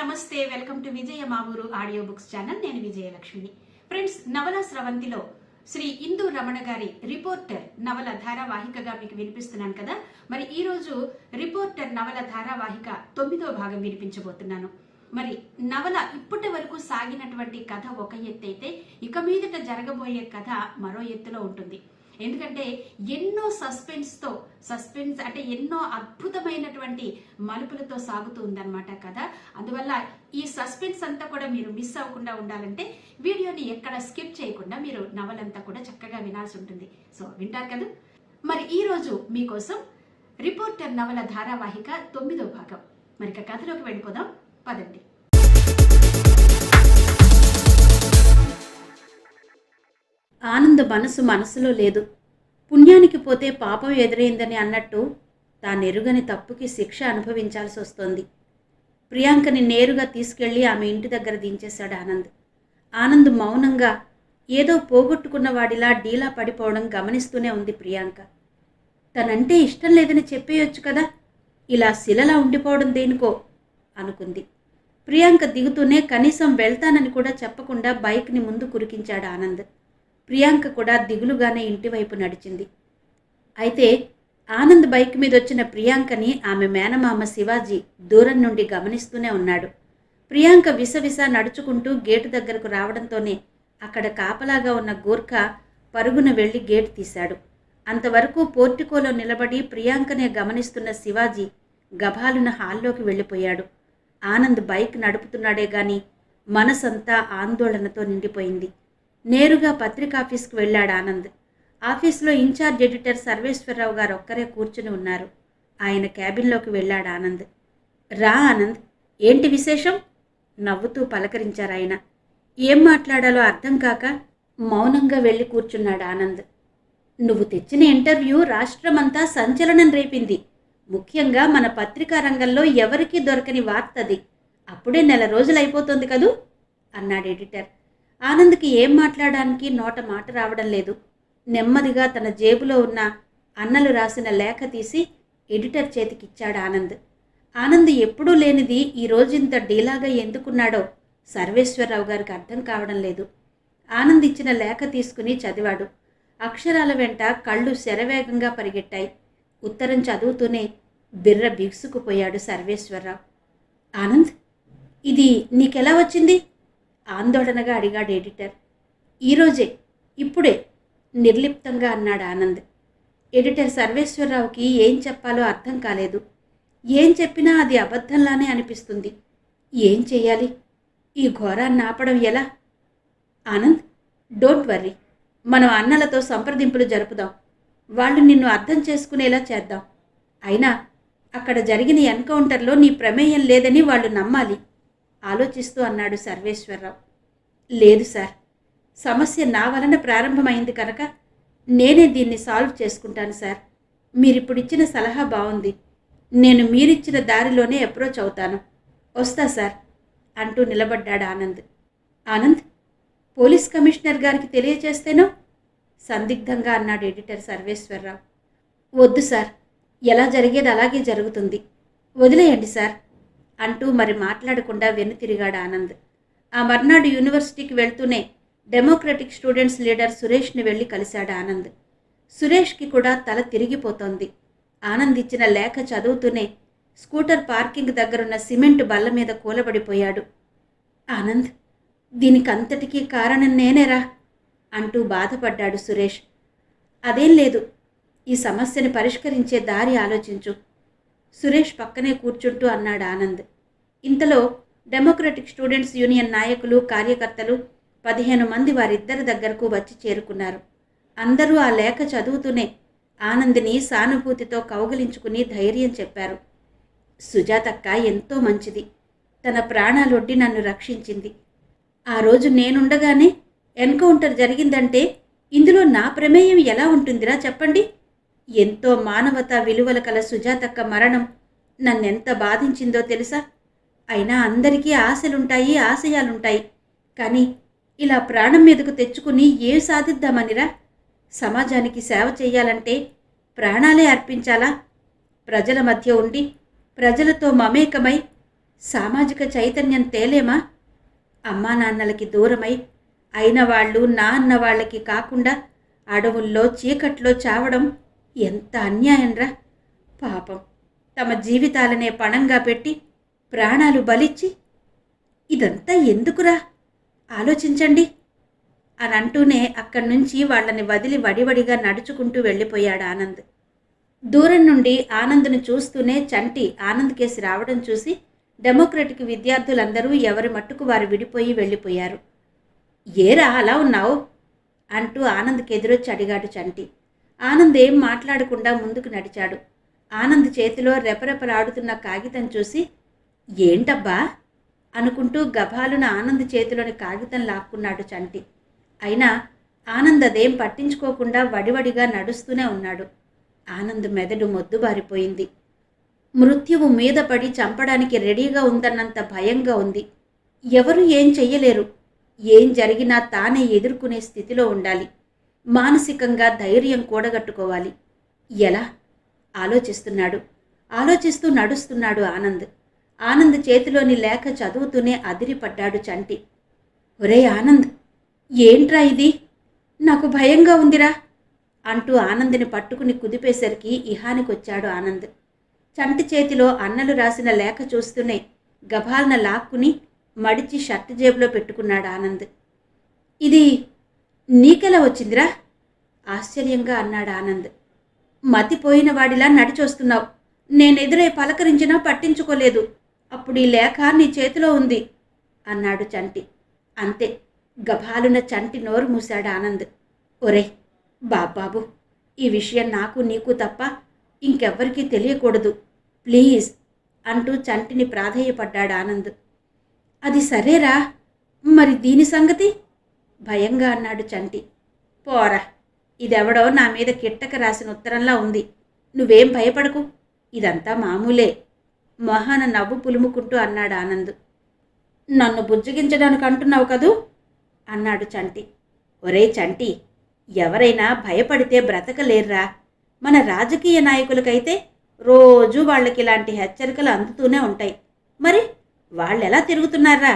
నమస్తే. Welcome to విజయ మా ఊరు ఆడియో బుక్స్ ఛానల్. నేను విజయలక్ష్మిని. ఫ్రెండ్స్, నవల స్రవంతిలో శ్రీ ఇందు రమణ గారి రిపోర్టర్ నవల ధారావాహికగా మీకు వినిపిస్తున్నాను కదా. మరి ఈ రోజు రిపోర్టర్ నవల ధారావాహిక 9వ భాగం వినిపించబోతున్నాను. మరి నవల ఇప్పటి వరకు సాగినటువంటి కథ ఒక ఎత్తు అయితే, ఇక మీదట జరగబోయే కథ మరో ఎత్తులో ఉంటుంది. ఎందుకంటే ఎన్నో సస్పెన్స్ అంటే ఎన్నో అద్భుతమైనటువంటి మలుపులతో సాగుతూ ఉందన్నమాట కథ. అందువల్ల ఈ సస్పెన్స్ అంతా కూడా మీరు మిస్ అవ్వకుండా ఉండాలంటే వీడియోని ఎక్కడ స్కిప్ చేయకుండా మీరు నవలంతా కూడా చక్కగా వినాల్సి ఉంటుంది. సో వింటారు కదా. మరి ఈ రోజు మీకోసం రిపోర్టర్ నవల ధారావాహిక 9వ భాగం. మరి కథలోకి వెళ్ళిపోదాం పదండి. ఆనంద్ మనసులో లేదు. పుణ్యానికి పోతే పాపం ఎదురైందని అన్నట్టు తానెరుగని తప్పుకి శిక్ష అనుభవించాల్సి వస్తోంది. ప్రియాంకని నేరుగా తీసుకెళ్లి ఆమె ఇంటి దగ్గర దించేశాడు ఆనంద్. ఆనంద్ మౌనంగా ఏదో పోగొట్టుకున్న వాడిలా డీలా పడిపోవడం గమనిస్తూనే ఉంది ప్రియాంక. తనంటే ఇష్టం లేదని చెప్పేయొచ్చు కదా, ఇలా శిలలా ఉండిపోవడం దేనికో అనుకుంది. ప్రియాంక దిగుతూనే కనీసం వెళ్తానని కూడా చెప్పకుండా బైక్ని ముందు కురికించాడు ఆనంద్. ప్రియాంక కూడా దిగులుగానే ఇంటివైపు నడిచింది. అయితే ఆనంద్ బైక్ మీద వచ్చిన ప్రియాంకని ఆమె మేనమామ శివాజీ దూరం నుండి గమనిస్తూనే ఉన్నాడు. ప్రియాంక విసవిస నడుచుకుంటూ గేటు దగ్గరకు రావడంతోనే అక్కడ కాపలాగా ఉన్న గూర్ఖా పరుగున వెళ్లి గేటు తీశాడు. అంతవరకు పోర్టికోలో నిలబడి ప్రియాంకనే గమనిస్తున్న శివాజీ గభాలున హాల్లోకి వెళ్ళిపోయాడు. ఆనంద్ బైక్ నడుపుతున్నాడే గాని మనసంతా ఆందోళనతో నిండిపోయింది. నేరుగా పత్రికాఫీస్కు వెళ్ళాడు ఆనంద్. ఆఫీసులో ఇన్ఛార్జ్ ఎడిటర్ సర్వేశ్వరరావు గారు ఒక్కరే కూర్చుని ఉన్నారు. ఆయన క్యాబిన్లోకి వెళ్ళాడు ఆనంద్. రా ఆనంద్, ఏంటి విశేషం? నవ్వుతూ పలకరించారు ఆయన. ఏం మాట్లాడాలో అర్థం కాక మౌనంగా వెళ్ళి కూర్చున్నాడు ఆనంద్. నువ్వు తెచ్చిన ఇంటర్వ్యూ రాష్ట్రమంతా సంచలనం రేపింది. ముఖ్యంగా మన పత్రికా రంగంలో ఎవరికీ దొరకని వార్తది. అప్పుడే 1 రోజులైపోతుంది కదూ అన్నాడు ఎడిటర్. ఆనంద్కి ఏం మాట్లాడడానికి నోట మాట రావడం లేదు. నెమ్మదిగా తన జేబులో ఉన్న అన్నలు రాసిన లేఖ తీసి ఎడిటర్ చేతికిచ్చాడు ఆనంద్. ఆనంద్ ఎప్పుడూ లేనిది ఈ రోజుంత డీలాగా ఎందుకున్నాడో సర్వేశ్వరరావు గారికి అర్థం కావడం లేదు. ఆనంద్ ఇచ్చిన లేఖ తీసుకుని చదివాడు. అక్షరాల వెంట కళ్ళు శరవేగంగా పరిగెట్టాయి. ఉత్తరం చదువుతూనే బిర్ర బిగుసుకుపోయాడు సర్వేశ్వరరావు. ఆనంద్, ఇది నీకెలా వచ్చింది? ఆందోళనగా అడిగాడు ఎడిటర్. ఈరోజే, ఇప్పుడే నిర్లిప్తంగా అన్నాడు ఆనంద్. ఎడిటర్ సర్వేశ్వరరావుకి ఏం చెప్పాలో అర్థం కాలేదు. ఏం చెప్పినా అది అబద్ధంలానే అనిపిస్తుంది. ఏం చెయ్యాలి? ఈ ఘోరాన్ని ఆపడం ఎలా? ఆనంద్, డోంట్ వర్రీ, మనం అన్నలతో సంప్రదింపులు జరుపుదాం. వాళ్ళు నిన్ను అర్థం చేసుకునేలా చేద్దాం. అయినా అక్కడ జరిగిన ఎన్కౌంటర్లో నీ ప్రమేయం లేదని వాళ్ళు నమ్మాలి ఆలోచిస్తూ అన్నాడు సర్వేశ్వరరావు. లేదు సార్, సమస్య నా వలన ప్రారంభమైంది కనుక నేనే దీన్ని సాల్వ్ చేసుకుంటాను సార్. మీరిప్పుడిచ్చిన సలహా బాగుంది. నేను మీరిచ్చిన దారిలోనే అప్రోచ్ అవుతాను. వస్తా సార్ అంటూ నిలబడ్డాడు ఆనంద్. ఆనంద్, పోలీస్ కమిషనర్ గారికి తెలియచేస్తేనో సందిగ్ధంగా అన్నాడు ఎడిటర్ సర్వేశ్వరరావు. వద్దు సార్, ఎలా జరిగేది అలాగే జరుగుతుంది. వదిలేయండి సార్ అంటూ మరి మాట్లాడకుండా వెనుతిరిగాడు ఆనంద్. ఆ మర్నాడు యూనివర్సిటీకి వెళ్తూనే డెమోక్రటిక్ స్టూడెంట్స్ లీడర్ సురేష్ని వెళ్ళి కలిశాడు ఆనంద్. సురేష్కి కూడా తల తిరిగిపోతోంది. ఆనంద్ ఇచ్చిన లేఖ చదువుతూనే స్కూటర్ పార్కింగ్ దగ్గరున్న సిమెంట్ బల్ల మీద కూలబడిపోయాడు. ఆనంద్, దీనికంతటికీ కారణం నేనేరా అంటూ బాధపడ్డాడు సురేష్. అదేం లేదు, ఈ సమస్యని పరిష్కరించే దారి ఆలోచించు సురేష్ పక్కనే కూర్చుంటూ అన్నాడు ఆనంద్. ఇంతలో డెమోక్రటిక్ స్టూడెంట్స్ యూనియన్ నాయకులు, కార్యకర్తలు 15 మంది వారిద్దరి దగ్గరకు వచ్చి చేరుకున్నారు. అందరూ ఆ లేఖ చదువుతూనే ఆనంద్ని సానుభూతితో కౌగిలించుకుని ధైర్యం చెప్పారు. సుజాతక్క ఎంతో మంచిది. తన ప్రాణాలొడ్డి నన్ను రక్షించింది. ఆ రోజు నేనుండగానే ఎన్కౌంటర్ జరిగిందంటే ఇందులో నా ప్రమేయం ఎలా ఉంటుందిరా చెప్పండి? ఎంతో మానవతా విలువల కల సుజాతక్క మరణం నన్నెంత బాధించిందో తెలుసా? అయినా అందరికీ ఆశలుంటాయి, ఆశయాలుంటాయి. కానీ ఇలా ప్రాణం మీదకు తెచ్చుకుని ఏం సాధిద్దామనిరా? సమాజానికి సేవ చెయ్యాలంటే ప్రాణాలే అర్పించాలా? ప్రజల మధ్య ఉండి ప్రజలతో మమేకమై సామాజిక చైతన్యం తేలేమా? అమ్మా నాన్నలకి దూరమై అయిన వాళ్ళు నా అన్న వాళ్ళకి కాకుండా అడవుల్లో చీకట్లో చావడం ఎంత అన్యాయంరా. పాపం తమ జీవితాలనే పణంగా పెట్టి ప్రాణాలు బలిచ్చి ఇదంతా ఎందుకురా ఆలోచించండి అని అంటూనే అక్కడి నుంచి వాళ్ళని వదిలి వడివడిగా నడుచుకుంటూ వెళ్ళిపోయాడు ఆనంద్. దూరం నుండి ఆనంద్ను చూస్తూనే చంటి ఆనంద్ కేసి రావడం చూసి డెమోక్రటిక్ విద్యార్థులందరూ ఎవరి మట్టుకు వారు విడిపోయి వెళ్ళిపోయారు. ఏరా అలా ఉన్నావు అంటూ ఆనంద్కి ఎదురొచ్చి అడిగాడు చంటి. ఆనంద్ ఏం మాట్లాడకుండా ముందుకు నడిచాడు. ఆనంద్ చేతిలో రెపరెపలాడుతున్న కాగితం చూసి ఏంటబ్బా అనుకుంటూ గభాలున ఆనంద్ చేతిలోని కాగితం లాక్కున్నాడు చంటి. అయినా ఆనంద్ అదేం పట్టించుకోకుండా వడివడిగా నడుస్తూనే ఉన్నాడు. ఆనంద్ మెదడు మొద్దుబారిపోయింది. మృత్యువు మీద పడి చంపడానికి రెడీగా ఉందన్నంత భయంగా ఉంది. ఎవరు ఏం చెయ్యలేరు. ఏం జరిగినా తానే ఎదుర్కొనే స్థితిలో ఉండాలి. మానసికంగా ధైర్యం కూడగట్టుకోవాలి. ఎలా ఆలోచిస్తున్నాడు. ఆలోచిస్తూ నడుస్తున్నాడు ఆనంద్. ఆనంద్ చేతిలోని లేఖ చదువుతూనే అదిరిపడ్డాడు చంటి. ఒరే ఆనంద్, ఏంట్రా ఇది? నాకు భయంగా ఉందిరా అంటూ ఆనంద్ని పట్టుకుని కుదిపేసరికి ఇహానికొచ్చాడు ఆనంద్. చంటి చేతిలో అన్నలు రాసిన లేఖ చూస్తూనే గభాలన లాక్కుని మడిచి షర్ట్ జేబులో పెట్టుకున్నాడు ఆనంద్. ఇది నీకెలా వచ్చిందిరా ఆశ్చర్యంగా అన్నాడు ఆనంద్. మతిపోయిన వాడిలా నడిచొస్తున్నావు. నేనెదురై పలకరించినా పట్టించుకోలేదు. అప్పుడు ఈ లేఖ నీ చేతిలో ఉంది అన్నాడు చంటి. అంతే, గభాలున చంటి నోరు మూశాడు ఆనంద్. ఒరే బాబాబు, ఈ విషయం నాకు నీకు తప్ప ఇంకెవ్వరికీ తెలియకూడదు ప్లీజ్ అంటూ చంటిని ప్రాధేయపడ్డాడు ఆనంద్. అది సరేరా, మరి దీని సంగతి భయంగా అన్నాడు చంటి. పోరా, ఇదెవడో నా మీద కిట్టక రాసిన ఉత్తరంలా ఉంది. నువ్వేం భయపడకు, ఇదంతా మామూలే మొహాన నవ్వు పులుముకుంటూ అన్నాడు ఆనంద్. నన్ను బుజ్జగించడానికి అంటున్నావు కదూ అన్నాడు చంటి. ఒరే చంటి, ఎవరైనా భయపడితే బ్రతకలేర్రా. మన రాజకీయ నాయకులకైతే రోజూ వాళ్ళకి ఇలాంటి హెచ్చరికలు అందుతూనే ఉంటాయి. మరి వాళ్ళెలా తిరుగుతున్నారా?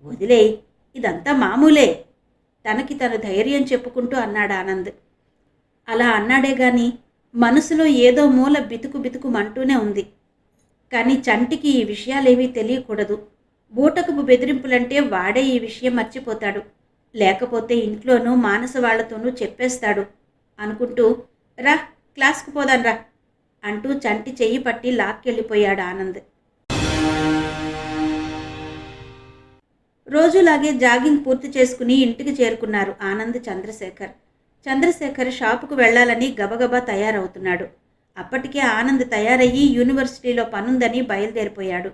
వదిలేయ్, ఇదంతా మామూలే తనకి తను ధైర్యం చెప్పుకుంటూ అన్నాడు ఆనంద్. అలా అన్నాడే గాని మనసులో ఏదో మూల బితుకు బితుకుమంటూనే ఉంది. కానీ చంటికి ఈ విషయాలేవీ తెలియకూడదు. బూటకపు బెదిరింపులంటే వాడే ఈ విషయం మర్చిపోతాడు. లేకపోతే ఇంట్లోనూ మానస వాళ్లతోనూ చెప్పేస్తాడు అనుకుంటూ రా క్లాస్కు పోదాన్రా అంటూ చంటి చెయ్యి పట్టి లాక్కెళ్ళిపోయాడు ఆనంద్. రోజులాగే జాగింగ్ పూర్తి చేసుకుని ఇంటికి చేరుకున్నారు ఆనంద్, చంద్రశేఖర్. చంద్రశేఖర్ షాపుకు వెళ్లాలని గబగబా తయారవుతున్నాడు. అప్పటికే ఆనంద్ తయారయ్యి యూనివర్సిటీలో పనుందని బయలుదేరిపోయాడు.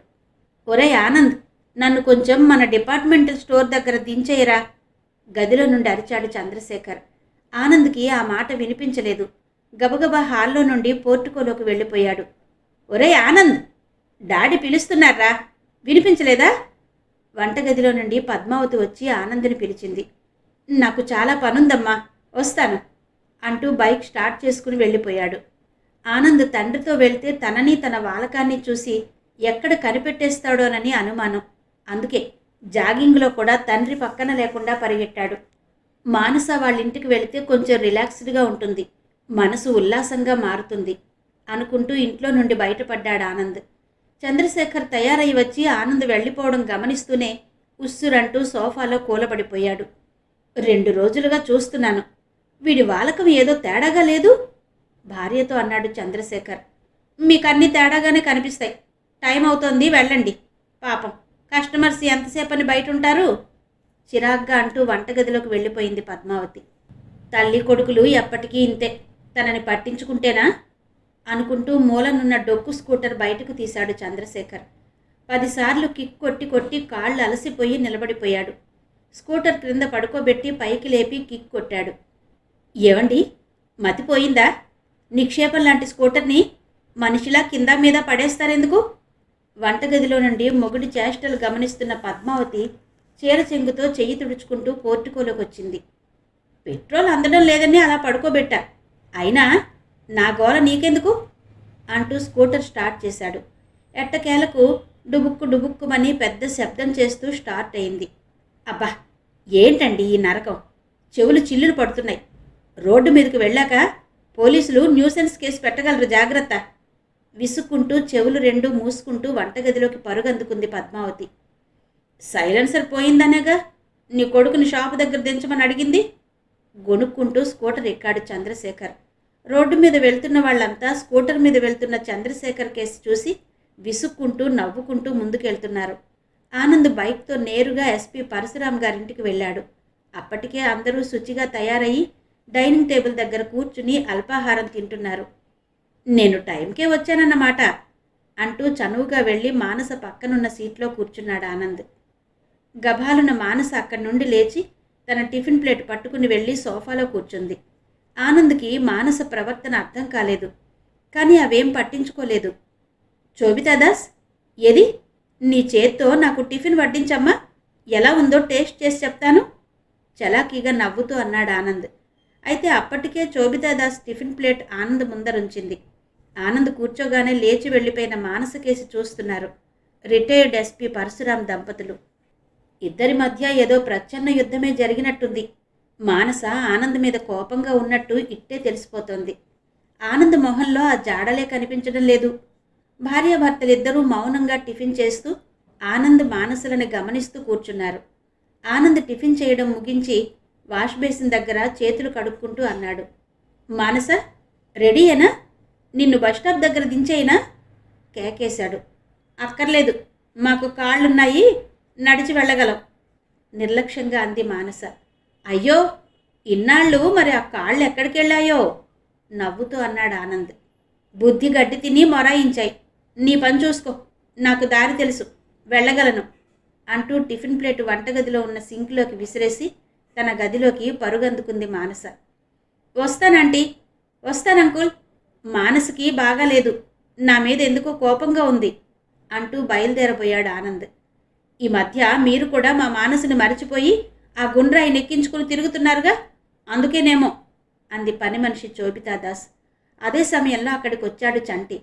ఒరే ఆనంద్, నన్ను కొంచెం మన డిపార్ట్మెంటల్ స్టోర్ దగ్గర దించేయరా గదిలో నుండి అరిచాడు చంద్రశేఖర్. ఆనంద్కి ఆ మాట వినిపించలేదు. గబగబా హాల్లో నుండి పోర్టుకోలోకి వెళ్ళిపోయాడు. ఒరే ఆనంద్, డాడీ పిలుస్తున్నారా, వినిపించలేదా? వంటగదిలో నుండి పద్మావతి వచ్చి ఆనంద్ని పిలిచింది. నాకు చాలా పనుందమ్మా, వస్తాను అంటూ బైక్ స్టార్ట్ చేసుకుని వెళ్ళిపోయాడు. ఆనంద్ తండ్రితో వెళ్తే తనని తన వాలకాన్ని చూసి ఎక్కడ కనిపెట్టేస్తాడోనని అనుమానం. అందుకే జాగింగ్లో కూడా తండ్రి పక్కన లేకుండా పరిగెట్టాడు. మానస వాళ్ళింటికి వెళితే కొంచెం రిలాక్స్డ్గా ఉంటుంది, మనసు ఉల్లాసంగా మారుతుంది అనుకుంటూ ఇంట్లో నుండి బయటపడ్డాడు ఆనంద్. చంద్రశేఖర్ తయారై వచ్చి ఆనంద్ వెళ్ళిపోవడం గమనిస్తూనే ఉస్సురంటూ సోఫాలో కూలబడిపోయాడు. 2 రోజులుగా చూస్తున్నాను, వీడి వాలకం ఏదో తేడాగా లేదు భార్యతో అన్నాడు చంద్రశేఖర్. మీకన్నీ తేడాగానే కనిపిస్తాయి. టైం అవుతోంది, వెళ్ళండి. పాపం కస్టమర్స్ ఎంతసేపని బయట ఉంటారు చిరాగ్గా అంటూ వంటగదిలోకి వెళ్ళిపోయింది పద్మావతి. తల్లి కొడుకులు ఎప్పటికీ ఇంతే, తనని పట్టించుకుంటేనా అనుకుంటూ మూలనున్న డొక్కు స్కూటర్ బయటకు తీశాడు చంద్రశేఖర్. 10 సార్లు కిక్ కొట్టి కొట్టి కాళ్ళు అలసిపోయి నిలబడిపోయాడు. స్కూటర్ క్రింద పడుకోబెట్టి పైకి లేపి కిక్ కొట్టాడు. ఏవండి, మతిపోయిందా? నిక్షేపం లాంటి స్కూటర్ని మనిషిలా కింద మీద పడేస్తారెందుకు? వంటగదిలో నుండి మొగుడి చేష్టలు గమనిస్తున్న పద్మావతి చీర చెంగుతో చెయ్యి తుడుచుకుంటూ పోర్టుకోలోకి వచ్చింది. పెట్రోల్ అందడం లేదని అలా పడుకోబెట్టా, అయినా నా గోల నీకెందుకు అంటూ స్కూటర్ స్టార్ట్ చేశాడు. ఎట్టకేలకు డుబుక్కు డుబుక్కుమని పెద్ద శబ్దం చేస్తూ స్టార్ట్ అయింది. అబ్బా, ఏంటండి ఈ నరకం? చెవులు చిల్లులు పడుతున్నాయి. రోడ్డు మీదకి వెళ్ళాక పోలీసులు న్యూసెన్స్ కేసు పెట్టగలరు, జాగ్రత్త. విసుక్కుంటూ చెవులు రెండూ మూసుకుంటూ వంటగదిలోకి పరుగందుకుంది పద్మావతి. సైలెన్సర్ పోయిందనేగా నీ కొడుకుని షాపు దగ్గర దించమని అడిగింది. గొణుక్కుంటూ స్కూటర్ ఎక్కాడు చంద్రశేఖర్. రోడ్డు మీద వెళ్తున్న వాళ్ళంతా స్కూటర్ మీద వెళ్తున్న చంద్రశేఖర్ కేసు చూసి విసుక్కుంటూ నవ్వుకుంటూ ముందుకెళ్తున్నారు. ఆనంద్ బైక్తో నేరుగా ఎస్పీ పరశురాం గారింటికి వెళ్ళాడు. అప్పటికే అందరూ శుచిగా తయారయ్యి డైనింగ్ టేబుల్ దగ్గర కూర్చుని అల్పాహారం తింటున్నారు. నేను టైంకే వచ్చానన్నమాట అంటూ చనువుగా వెళ్ళి మానస పక్కనున్న సీట్లో కూర్చున్నాడు ఆనంద్. గభాలున మానస అక్కడి నుండి లేచి తన టిఫిన్ ప్లేట్ పట్టుకుని వెళ్ళి సోఫాలో కూర్చుంది. ఆనంద్కి మానస ప్రవర్తన అర్థం కాలేదు, కానీ అవేం పట్టించుకోలేదు. శోభితాదాస్, ఏది నీ చేత్తో నాకు టిఫిన్ వడ్డించమ్మా, ఎలా ఉందో టేస్ట్ చేసి చెప్తాను చలాకీగా నవ్వుతూ అన్నాడు ఆనంద్. అయితే అప్పటికే శోభితాదాస్ టిఫిన్ ప్లేట్ ఆనంద్ ముందరుంచింది. ఆనంద్ కూర్చోగానే లేచి వెళ్ళిపోయిన మానస కేసి చూస్తున్నారు రిటైర్డ్ ఎస్పీ పరశురాం దంపతులు. ఇద్దరి మధ్య ఏదో ప్రచ్ఛన్న యుద్ధమే జరిగినట్టుంది. మానస ఆనంద్ మీద కోపంగా ఉన్నట్టు ఇట్టే తెలిసిపోతోంది. ఆనంద్ మొహంలో ఆ జాడలే కనిపించడం లేదు. భార్యాభర్తలిద్దరూ మౌనంగా టిఫిన్ చేస్తూ ఆనంద్ మానసులను గమనిస్తూ కూర్చున్నారు. ఆనంద్ టిఫిన్ చేయడం ముగించి వాష్ బేసిన్ దగ్గర చేతులు కడుక్కుంటూ అన్నాడు, మానస, రెడీయేనా? నిన్ను బస్టాప్ దగ్గర దించేయినా? కేకేశాడు. అక్కర్లేదు, మాకు కాళ్ళున్నాయి, నడిచి వెళ్ళగలం నిర్లక్ష్యంగా అంది మానస. అయ్యో, ఇన్నాళ్ళు మరి ఆ కాళ్ళు ఎక్కడికి వెళ్ళాయో నవ్వుతూ అన్నాడు ఆనంద్. బుద్ధి గడ్డి తిని మొరాయించాయి. నీ పని చూసుకో, నాకు దారి తెలుసు, వెళ్ళగలను అంటూ టిఫిన్ ప్లేట్ వంటగదిలో ఉన్న సింక్లోకి విసిరేసి తన గదిలోకి పరుగందుకుంది మానస. వస్తానంటీ, వస్తానంకుల్. మానసకి బాగాలేదు, నా మీద ఎందుకో కోపంగా ఉంది అంటూ బయలుదేరబోయాడు ఆనంద్. ఈ మధ్య మీరు కూడా మా మానసుని మరిచిపోయి ఆ గుండ్రాయి నెక్కించుకుని తిరుగుతున్నారుగా, అందుకేనేమో అంది పని మనిషి శోభితాదాస్. అదే సమయంలో అక్కడికి వచ్చాడు చంటి.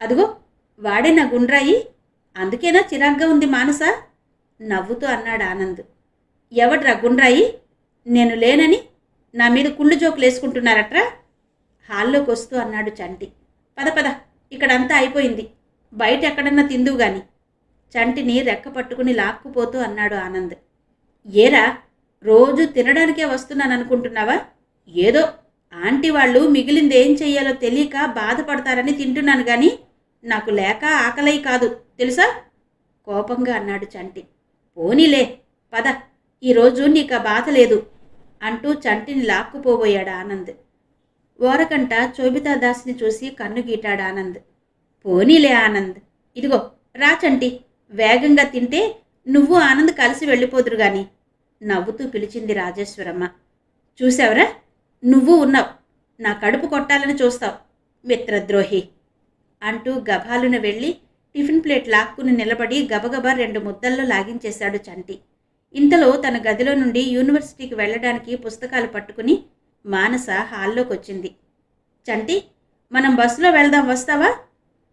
అదిగో వాడే నా గుండ్రాయి, అందుకేనా చిరాగ్గా ఉంది మానస నవ్వుతూ అన్నాడు ఆనంద్. ఎవడ్రా గుండ్రాయి? నేను లేనని నా మీద కుళ్ళు జోకులు వేసుకుంటున్నారట్రా హాల్లోకి వస్తూ అన్నాడు చంటి. పద పద, ఇక్కడంతా అయిపోయింది, బయట ఎక్కడన్నా తిందువు గాని చంటిని రెక్క పట్టుకుని లాక్కుపోతూ అన్నాడు ఆనంద్. ఏరా, రోజు తినడానికే వస్తున్నాననుకుంటున్నావా? ఏదో ఆంటీ వాళ్ళు మిగిలింది ఏం చెయ్యాలో తెలియక బాధపడతారని తింటున్నాను గాని నాకు లేక ఆకలై కాదు, తెలుసా కోపంగా అన్నాడు చంటి. పోనీలే, పద, ఈరోజు నీకు ఆ బాధ లేదు అంటూ చంటిని లాక్కుపోబోయాడు ఆనంద్. ఓరకంట శోభితాదాస్ని చూసి కన్ను గీటాడు ఆనంద్. పోనీలే ఆనంద్, ఇదిగో రా చంటి, వేగంగా తింటే నువ్వు ఆనంద్ కలిసి వెళ్ళిపోదురు గాని నవ్వుతూ పిలిచింది రాజేశ్వరమ్మ. చూసావరా, నువ్వు ఉన్నావు, నా కడుపు కొట్టాలని చూస్తావు, మిత్రద్రోహి అంటూ గభాలున వెళ్ళి టిఫిన్ ప్లేట్ లాక్కుని నిలబడి గబగబా 2 ముద్దల్లో లాగించేశాడు చంటి. ఇంతలో తన గదిలో నుండి యూనివర్సిటీకి వెళ్ళడానికి పుస్తకాలు పట్టుకుని మానస హాల్లోకి వచ్చింది. చంటి, మనం బస్సులో వెళ్దాం, వస్తావా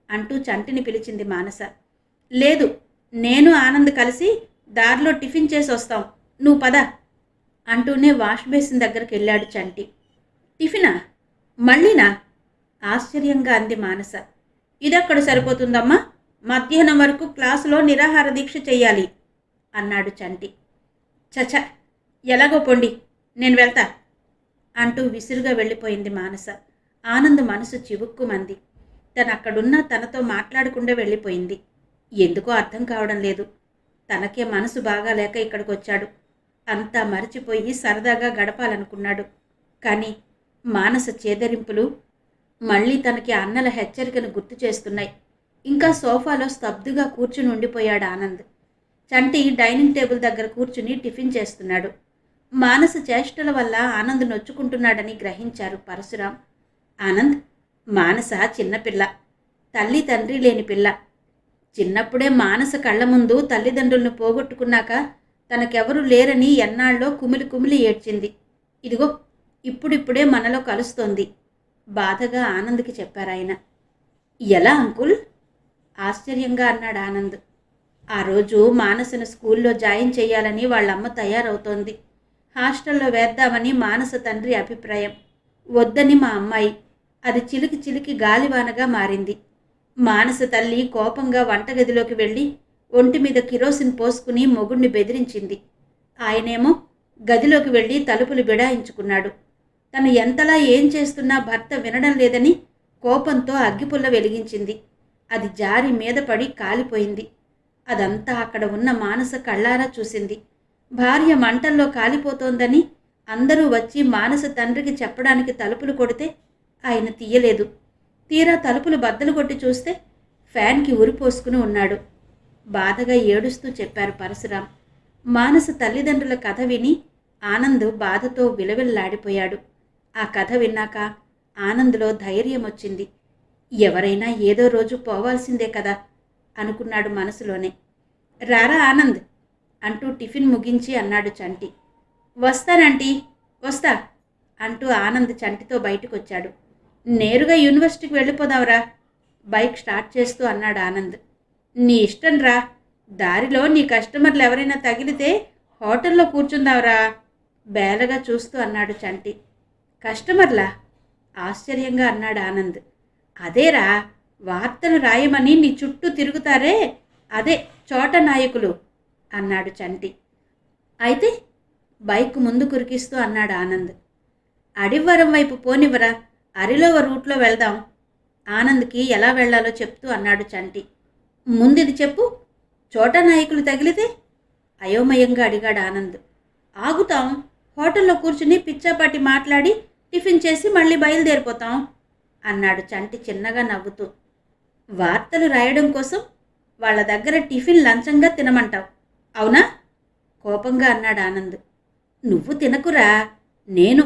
అంటూ చంటిని పిలిచింది మానస. లేదు, నేను ఆనంద్ కలిసి దారిలో టిఫిన్ చేసి వస్తాం, నువ్వు పద అంటూనే వాష్ బేసిన్ దగ్గరికి వెళ్ళాడు చంటి. టిఫినా? మళ్ళీనా? ఆశ్చర్యంగా అంది మానస. ఇదెక్కడ సరిపోతుందమ్మా, మధ్యాహ్నం వరకు క్లాసులో నిరాహార దీక్ష చెయ్యాలి అన్నాడు చంటి. చచ, ఎలాగో పొండి, నేను వెళ్తా అంటూ విసురుగా వెళ్ళిపోయింది మానస. ఆనంద్ మనసు చివుక్కుమంది. తనక్కడున్నా తనతో మాట్లాడకుండా వెళ్ళిపోయింది. ఎందుకో అర్థం కావడం లేదు. తనకే మనసు బాగాలేక ఇక్కడికి వచ్చాడు. అంతా మరచిపోయి సరదాగా గడపాలనుకున్నాడు. కానీ మానస చేదరింపులు మళ్ళీ తనకి అన్నల హెచ్చరికను గుర్తు చేస్తున్నాయి. ఇంకా సోఫాలో స్తబ్దుగా కూర్చుని ఉండిపోయాడు ఆనంద్. చంటి డైనింగ్ టేబుల్ దగ్గర కూర్చుని టిఫిన్ చేస్తున్నాడు. మానస చేష్టల వల్ల ఆనంద్ నొచ్చుకుంటున్నాడని గ్రహించారు పరశురాం. ఆనంద్, మానస చిన్నపిల్ల, తల్లి తండ్రి లేని పిల్ల. చిన్నప్పుడే మానస కళ్ళ ముందు తల్లిదండ్రులను పోగొట్టుకున్నాక తనకెవరూ లేరని ఎన్నాళ్ళో కుమిలి కుమిలి ఏడ్చింది. ఇదిగో ఇప్పుడిప్పుడే మనలో కలుస్తోంది బాధగా ఆనంద్కి చెప్పారాయన. ఎలా అంకుల్? ఆశ్చర్యంగా అన్నాడు ఆనంద్. ఆ రోజు మానసను స్కూల్లో జాయిన్ చేయాలని వాళ్ళమ్మ తయారవుతోంది. హాస్టల్లో వేద్దామని మానస తండ్రి అభిప్రాయం. వద్దని మా అమ్మాయి. అది చిలికి చిలికి గాలివానగా మారింది. మానస తల్లి కోపంగా వంటగదిలోకి వెళ్ళి ఒంటి మీద కిరోసిన్ పోసుకుని మొగుణ్ణి బెదిరించింది. ఆయనేమో గదిలోకి వెళ్ళి తలుపులు బిడాయించుకున్నాడు. తను ఎంతలా ఏం చేస్తున్నా భర్త వినడం లేదని కోపంతో అగ్గిపుల్ల వెలిగించింది. అది జారి మీద పడి కాలిపోయింది. అదంతా అక్కడ ఉన్న మానస కళ్ళారా చూసింది. భార్య మంటల్లో కాలిపోతోందని అందరూ వచ్చి మానస తండ్రికి చెప్పడానికి తలుపులు కొడితే ఆయన తీయలేదు. తీరా తలుపులు బద్దలు కొట్టి చూస్తే ఫ్యాన్కి ఉరిపోసుకుని ఉన్నాడు. బాధగా ఏడుస్తూ చెప్పారు పరశురాం. మానస తల్లిదండ్రుల కథ విని ఆనంద్ బాధతో విలవిల్లాడిపోయాడు. ఆ కథ విన్నాక ఆనంద్లో ధైర్యం వచ్చింది. ఎవరైనా ఏదో రోజు పోవాల్సిందే కదా అనుకున్నాడు మనసులోనే. రారా ఆనంద్ అంటూ టిఫిన్ ముగించి అన్నాడు చంటి. వస్తానంటీ, వస్తా అంటూ ఆనంద్ చంటితో బయటకొచ్చాడు. నేరుగా యూనివర్సిటీకి వెళ్ళిపోదావురా బైక్ స్టార్ట్ చేస్తూ అన్నాడు ఆనంద్. నీ ఇష్టం రా, దారిలో నీ కస్టమర్లు ఎవరైనా తగిలితే హోటల్లో కూర్చుందావురా బేలగా చూస్తూ అన్నాడు చంటి. కస్టమర్లా? ఆశ్చర్యంగా అన్నాడు ఆనంద్. అదేరా, వార్తలు రాయమని నీ చుట్టూ తిరుగుతారే, అదే చోట నాయకులు అన్నాడు చంటి. అయితే బైక్ ముందు కురికిస్తూ అన్నాడు ఆనంద్. అడివరం వైపు పోనివ్వరా, అరిలోవ రూట్లో వెళ్దాం. ఆనంద్కి ఎలా వెళ్లాలో చెప్తూ అన్నాడు చంటి. ముందిది చెప్పు, చోట నాయకులు తగిలితే అయోమయంగా అడిగాడు ఆనంద్. ఆగుతాం, హోటల్లో కూర్చుని పిచ్చాపాటి మాట్లాడి టిఫిన్ చేసి మళ్ళీ బయలుదేరిపోతాం అన్నాడు చంటి చిన్నగా నవ్వుతూ. వార్తలు రాయడం కోసం వాళ్ళ దగ్గర టిఫిన్ లంచంగా తినమంటావు, అవునా? కోపంగా అన్నాడు ఆనంద్. నువ్వు తినకురా, నేను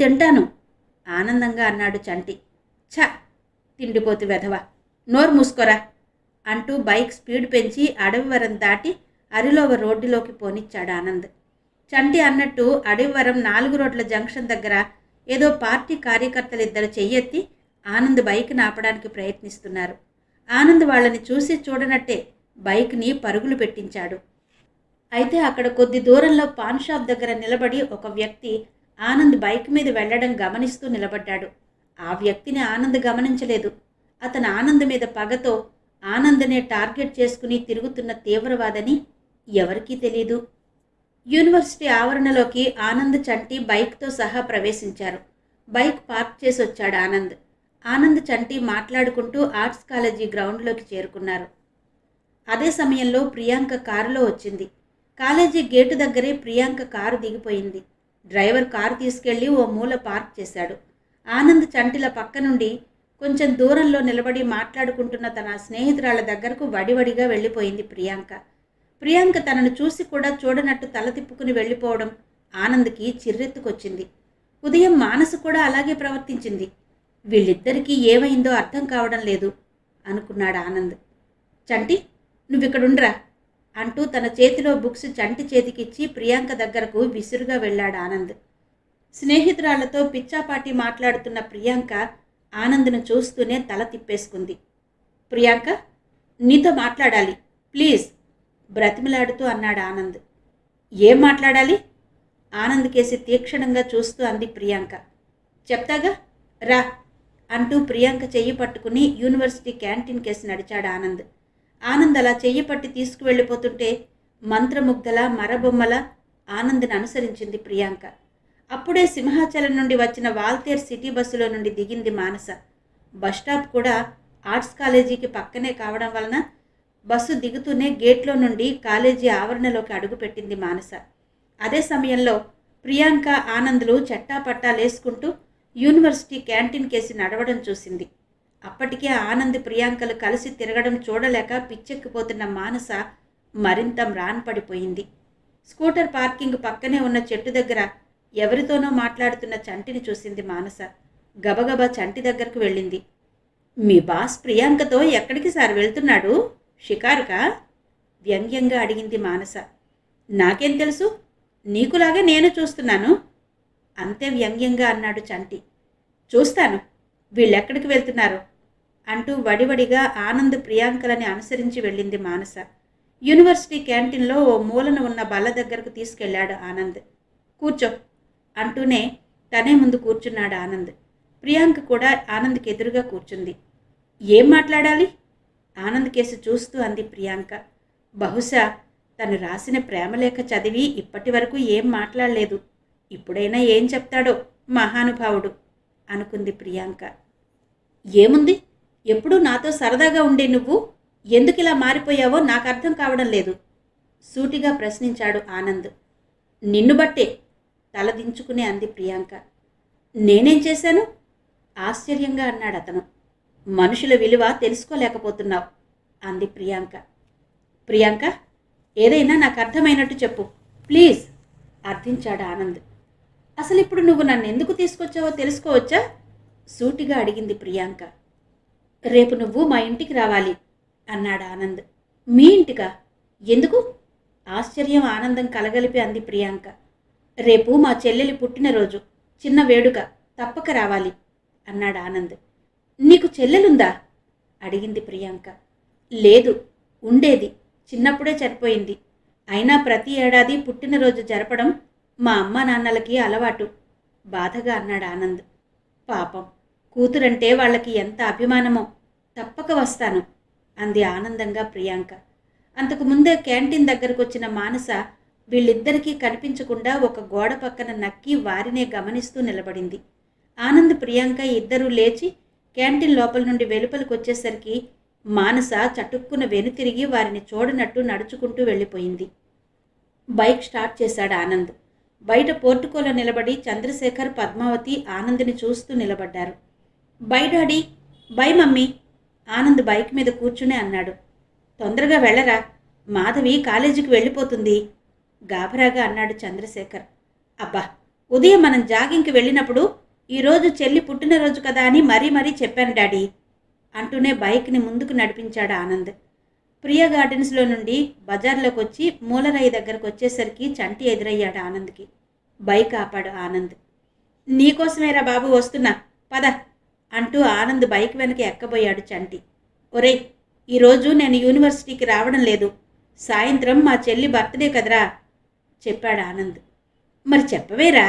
తింటాను ఆనందంగా అన్నాడు చంటి. ఛ, తిండిపోతు వెధవా, నోరు మూసుకోరా అంటూ బైక్ స్పీడ్ పెంచి అడవివరం దాటి అరిలోవ రోడ్డులోకి పోనిచ్చాడు ఆనంద్. చంటి అన్నట్టు అడవివరం 4 రోడ్ల జంక్షన్ దగ్గర ఏదో పార్టీ కార్యకర్తలిద్దరు చెయ్యెత్తి ఆనంద్ బైక్ని ఆపడానికి ప్రయత్నిస్తున్నారు. ఆనంద్ వాళ్ళని చూసి చూడనట్టే బైక్ని పరుగులు పెట్టించాడు. అయితే అక్కడ కొద్ది దూరంలో పాన్ షాప్ దగ్గర నిలబడి ఒక వ్యక్తి ఆనంద్ బైక్ మీద వెళ్లడం గమనిస్తూ నిలబడ్డాడు. ఆ వ్యక్తిని ఆనంద్ గమనించలేదు. అతను ఆనంద్ మీద పగతో ఆనంద్నే టార్గెట్ చేసుకుని తిరుగుతున్న తీవ్రవాదని ఎవరికీ తెలీదు. యూనివర్సిటీ ఆవరణలోకి ఆనంద్ చంటి బైక్తో సహా ప్రవేశించారు. బైక్ పార్క్ చేసి వచ్చాడు ఆనంద్. ఆనంద్ చంటి మాట్లాడుకుంటూ ఆర్ట్స్ కాలేజీ గ్రౌండ్లోకి చేరుకున్నారు. అదే సమయంలో ప్రియాంక కారులో వచ్చింది. కాలేజీ గేటు దగ్గరే ప్రియాంక కారు దిగిపోయింది. డ్రైవర్ కారు తీసుకెళ్లి ఓ మూల పార్క్ చేశాడు. ఆనంద్ చంటిల పక్క నుండి కొంచెం దూరంలో నిలబడి మాట్లాడుకుంటున్న తన స్నేహితురాళ్ల దగ్గరకు వడివడిగా వెళ్ళిపోయింది ప్రియాంక. ప్రియాంక తనను చూసి కూడా చూడనట్టు తల తిప్పుకుని వెళ్ళిపోవడం ఆనంద్కి చిర్రెత్తుకొచ్చింది. ఉదయం మానసు కూడా అలాగే ప్రవర్తించింది. వీళ్ళిద్దరికీ ఏమైందో అర్థం కావడం లేదు అనుకున్నాడు ఆనంద్. చంటి, నువ్విక్కడుండ్రా అంటూ తన చేతిలో బుక్స్ చంటి చేతికిచ్చి ప్రియాంక దగ్గరకు విసురుగా వెళ్ళాడు ఆనంద్. స్నేహితురాళ్లతో పిచ్చాపాటి మాట్లాడుతున్న ప్రియాంక ఆనంద్ను చూస్తూనే తల తిప్పేసుకుంది. ప్రియాంక, నీతో మాట్లాడాలి ప్లీజ్ బ్రతిమిలాడుతూ అన్నాడు ఆనంద్. ఏం మాట్లాడాలి? ఆనంద్ కేసి తీక్షణంగా చూస్తూ అంది ప్రియాంక. చెప్తాగా, రా అంటూ ప్రియాంక చెయ్యి పట్టుకుని యూనివర్సిటీ క్యాంటీన్ కేసి నడిచాడు ఆనంద్. ఆనంద్ అలా చెయ్యి పట్టి తీసుకువెళ్ళిపోతుంటే మంత్రముగ్ధలా మరబొమ్మలా ఆనంద్ని అనుసరించింది ప్రియాంక. అప్పుడే సింహాచలం నుండి వచ్చిన వాల్తేర్ సిటీ బస్సులో నుండి దిగింది మానస. బస్టాప్ కూడా ఆర్ట్స్ కాలేజీకి పక్కనే కావడం వలన బస్సు దిగుతూనే గేట్లో నుండి కాలేజీ ఆవరణలోకి అడుగుపెట్టింది మానస. అదే సమయంలో ప్రియాంక ఆనంద్లు చట్టాపట్టాలేసుకుంటూ యూనివర్సిటీ క్యాంటీన్ కేసి నడవడం చూసింది. అప్పటికే ఆనంద్ ప్రియాంకలు కలిసి తిరగడం చూడలేక పిచ్చెక్కిపోతున్న మానస మరింత మ్రాన్పడిపోయింది. స్కూటర్ పార్కింగ్ పక్కనే ఉన్న చెట్టు దగ్గర ఎవరితోనో మాట్లాడుతున్న చంటిని చూసింది మానస. గబగబా చంటి దగ్గరకు వెళ్ళింది. మీ బాస్ ప్రియాంకతో ఎక్కడికి సార్ వెళ్తున్నాడు? షికారుకా? వ్యంగ్యంగా అడిగింది మానస. నాకేం తెలుసు, నీకులాగే నేను చూస్తున్నాను అంతే వ్యంగ్యంగా అన్నాడు చంటి. చూస్తాను వీళ్ళెక్కడికి వెళ్తున్నారు అంటూ వడివడిగా ఆనంద్ ప్రియాంకలని అనుసరించి వెళ్ళింది మానస. యూనివర్సిటీ క్యాంటీన్లో ఓ మూలన ఉన్న బల్ల దగ్గరకు తీసుకెళ్లాడు ఆనంద్. కూర్చో అంటూనే తనే ముందు కూర్చున్నాడు ఆనంద్. ప్రియాంక కూడా ఆనంద్కి ఎదురుగా కూర్చుంది. ఏం మాట్లాడాలి? ఆనంద్ కేసు చూస్తూ అంది ప్రియాంక. బహుశా తను రాసిన ప్రేమలేఖ చదివి ఇప్పటి వరకు ఏం మాట్లాడలేదు. ఇప్పుడైనా ఏం చెప్తాడో మహానుభావుడు అనుకుంది ప్రియాంక. ఏముంది, ఎప్పుడూ నాతో సరదాగా ఉండే నువ్వు ఎందుకిలా మారిపోయావో నాకు అర్థం కావడం లేదు సూటిగా ప్రశ్నించాడు ఆనంద్. నిన్ను బట్టే తలదించుకునే అంది ప్రియాంక. నేనేం చేశాను? ఆశ్చర్యంగా అన్నాడు అతను. మనుషుల విలువ తెలుసుకోలేకపోతున్నావు అంది ప్రియాంక. ప్రియాంక, ఏదైనా నాకు అర్థమైనట్టు చెప్పు ప్లీజ్ అర్థించాడు ఆనంద్. అసలు ఇప్పుడు నువ్వు నన్ను ఎందుకు తీసుకొచ్చావో తెలుసుకోవచ్చా? సూటిగా అడిగింది ప్రియాంక. రేపు నువ్వు మా ఇంటికి రావాలి అన్నాడు ఆనంద్. మీ ఇంటికా? ఎందుకు? ఆశ్చర్యం ఆనందం కలగలిపి అంది ప్రియాంక. రేపు మా చెల్లెలి పుట్టినరోజు, చిన్న వేడుక, తప్పక రావాలి అన్నాడు ఆనంద్. నీకు చెల్లెలుందా? అడిగింది ప్రియాంక. లేదు, ఉండేది, చిన్నప్పుడే చనిపోయింది. అయినా ప్రతి ఏడాది పుట్టినరోజు జరపడం మా అమ్మా నాన్నలకి అలవాటు బాధగా అన్నాడు ఆనంద్. పాపం, కూతురంటే వాళ్ళకి ఎంత అభిమానమో. తప్పక వస్తాను అంది ఆనందంగా ప్రియాంక. అంతకుముందే క్యాంటీన్ దగ్గరకు వచ్చిన మానస వీళ్ళిద్దరికీ కనిపించకుండా ఒక గోడ పక్కన నక్కి వారినే గమనిస్తూ నిలబడింది. ఆనంద్, ప్రియాంక ఇద్దరూ లేచి క్యాంటీన్ లోపల నుండి వెలుపలికి వచ్చేసరికి మానస చటుక్కున వెనుతిరిగి వారిని చూడనట్టు నడుచుకుంటూ వెళ్ళిపోయింది. బైక్ స్టార్ట్ చేశాడు ఆనంద్. బయట పోర్టుకోలో నిలబడి చంద్రశేఖర్, పద్మావతి ఆనంద్ని చూస్తూ నిలబడ్డారు. Bye daddy, by mummy Anand bike మీద కూర్చునే అన్నాడు. తొందరగా వెళ్ళరా, మాధవి కాలేజీకి వెళ్ళిపోతుంది గాభరాగా అన్నాడు చంద్రశేఖర్. అబ్బా, ఉదయం మనం జాగింగ్కి వెళ్ళినప్పుడు ఈరోజు చెల్లి పుట్టినరోజు కదా అని మరీ మరీ చెప్పాను డాడీ అంటూనే బైక్ని ముందుకు నడిపించాడు ఆనంద్. ప్రియ గార్డెన్స్లో నుండి బజార్లోకి వచ్చి మూలరాయి దగ్గరకు వచ్చేసరికి చంటి ఎదురయ్యాడు ఆనంద్కి. బైక్ ఆపాడు ఆనంద్. నీకోసమేరా బాబు వస్తున్నా, పద అంటూ ఆనంద్ బైక్ వెనక ఎక్కబోయాడు చంటి. ఒరేయ్, ఈరోజు నేను యూనివర్సిటీకి రావడం లేదు, సాయంత్రం మా చెల్లి బర్త్డే కదరా చెప్పాడు ఆనంద్. మరి చెప్పవేరా,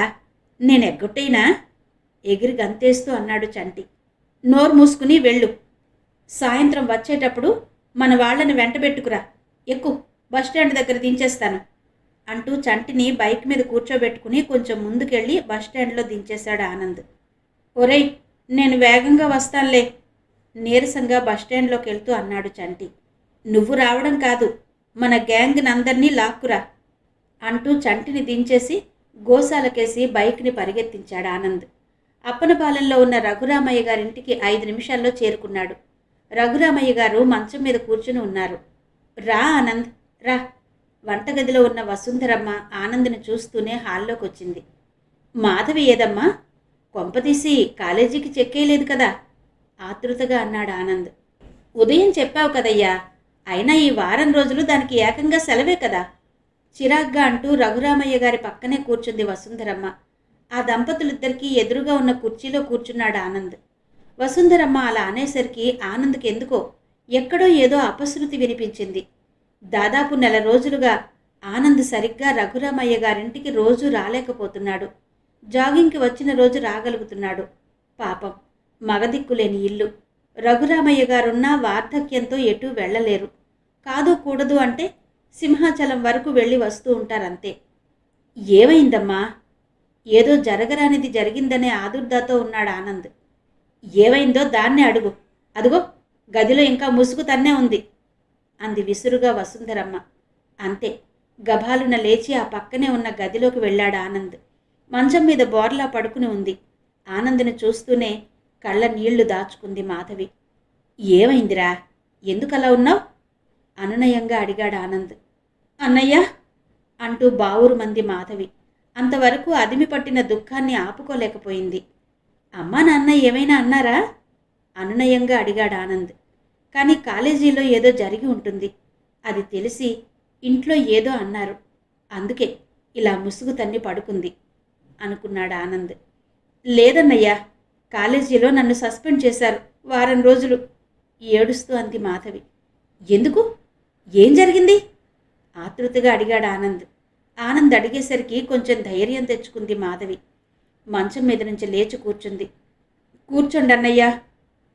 నేను ఎగ్గొట్టేనా ఎగిరి గంతేస్తూ అన్నాడు చంటి. నోరు మూసుకుని వెళ్ళు, సాయంత్రం వచ్చేటప్పుడు మన వాళ్ళని వెంటబెట్టుకురా, ఎక్కు, బస్టాండ్ దగ్గర దించేస్తాను అంటూ చంటిని బైక్ మీద కూర్చోబెట్టుకుని కొంచెం ముందుకెళ్ళి బస్టాండ్లో దించేశాడు ఆనంద్. ఒరేయ్, నేను వేగంగా వస్తానులే నీరసంగా బస్టాండ్లోకి వెళ్తూ అన్నాడు చంటి. నువ్వు రావడం కాదు, మన గ్యాంగ్ని అందరినీ లాక్కురా అంటూ చంటిని దించేసి గోశాలకేసి బైక్ని పరిగెత్తించాడు ఆనంద్. అప్పనపాలెంలో ఉన్న రఘురామయ్య గారింటికి 5 నిమిషాల్లో చేరుకున్నాడు. రఘురామయ్య గారు మంచం మీద కూర్చుని ఉన్నారు. రా ఆనంద్, రా. వంటగదిలో ఉన్న వసుంధరమ్మ ఆనంద్ని చూస్తూనే హాల్లోకి వచ్చింది. మాధవి ఏదమ్మా, కొంపతీసి కాలేజీకి చెక్కేయలేదు కదా ఆతృతగా అన్నాడు ఆనంద్. ఉదయం చెప్పావు కదయ్యా, అయినా ఈ వారం రోజులు దానికి ఏకంగా సెలవే కదా చిరాగ్గా అంటూ రఘురామయ్య గారి పక్కనే కూర్చుంది వసుంధరమ్మ. ఆ దంపతులిద్దరికీ ఎదురుగా ఉన్న కుర్చీలో కూర్చున్నాడు ఆనంద్. వసుంధరమ్మ అలా అనేసరికి ఆనంద్కి ఎందుకో ఎక్కడో ఏదో అపశృతి వినిపించింది. దాదాపు 1 నెల రోజులుగా ఆనంద్ సరిగ్గా రఘురామయ్య గారింటికి రోజు రాలేకపోతున్నాడు. జాగింగ్కి వచ్చిన రోజు రాగలుగుతున్నాడు. పాపం, మగదిక్కులేని ఇల్లు. రఘురామయ్య గారున్నా వార్ధక్యంతో ఎటూ వెళ్ళలేరు. కాదు కూడదు అంటే సింహాచలం వరకు వెళ్ళి వస్తూ ఉంటారంతే. ఏమైందమ్మా? ఏదో జరగరానిది జరిగిందనే ఆదుర్దాతో ఉన్నాడు ఆనంద్. ఏమైందో దాన్నే అడుగు, అదుగో గదిలో ఇంకా ముసుగు తన్నే ఉంది అంది విసురుగా వసుంధరమ్మ. అంతే, గభాలున లేచి ఆ పక్కనే ఉన్న గదిలోకి వెళ్ళాడు ఆనంద్. మంచం మీద బోర్లా పడుకుని ఉంది. ఆనంద్ని చూస్తూనే కళ్ళ నీళ్లు దాచుకుంది మాధవి. ఏమైందిరా, ఎందుకలా ఉన్నావు అనునయంగా అడిగాడు ఆనంద్. అన్నయ్య అంటూ బావురు మంది మాధవి. అంతవరకు అదిమి పట్టిన దుఃఖాన్ని ఆపుకోలేకపోయింది. అమ్మా నాన్న ఏమైనా అన్నారా అనునయంగా అడిగాడు ఆనంద్. కానీ కాలేజీలో ఏదో జరిగి ఉంటుంది, అది తెలిసి ఇంట్లో ఏదో అన్నారు, అందుకే ఇలా ముసుగు తన్ని పడుకుంది అనుకున్నాడు ఆనంద్. లేదన్నయ్యా, కాలేజీలో నన్ను సస్పెండ్ చేశారు, వారం రోజులు ఏడుస్తూ అంది మాధవి. ఎందుకు, ఏం జరిగింది ఆతృతగా అడిగాడు ఆనంద్. ఆనంద్ అడిగేసరికి కొంచెం ధైర్యం తెచ్చుకుంది మాధవి. మంచం మీద నుంచి లేచి కూర్చుంది. కూర్చోండి అన్నయ్య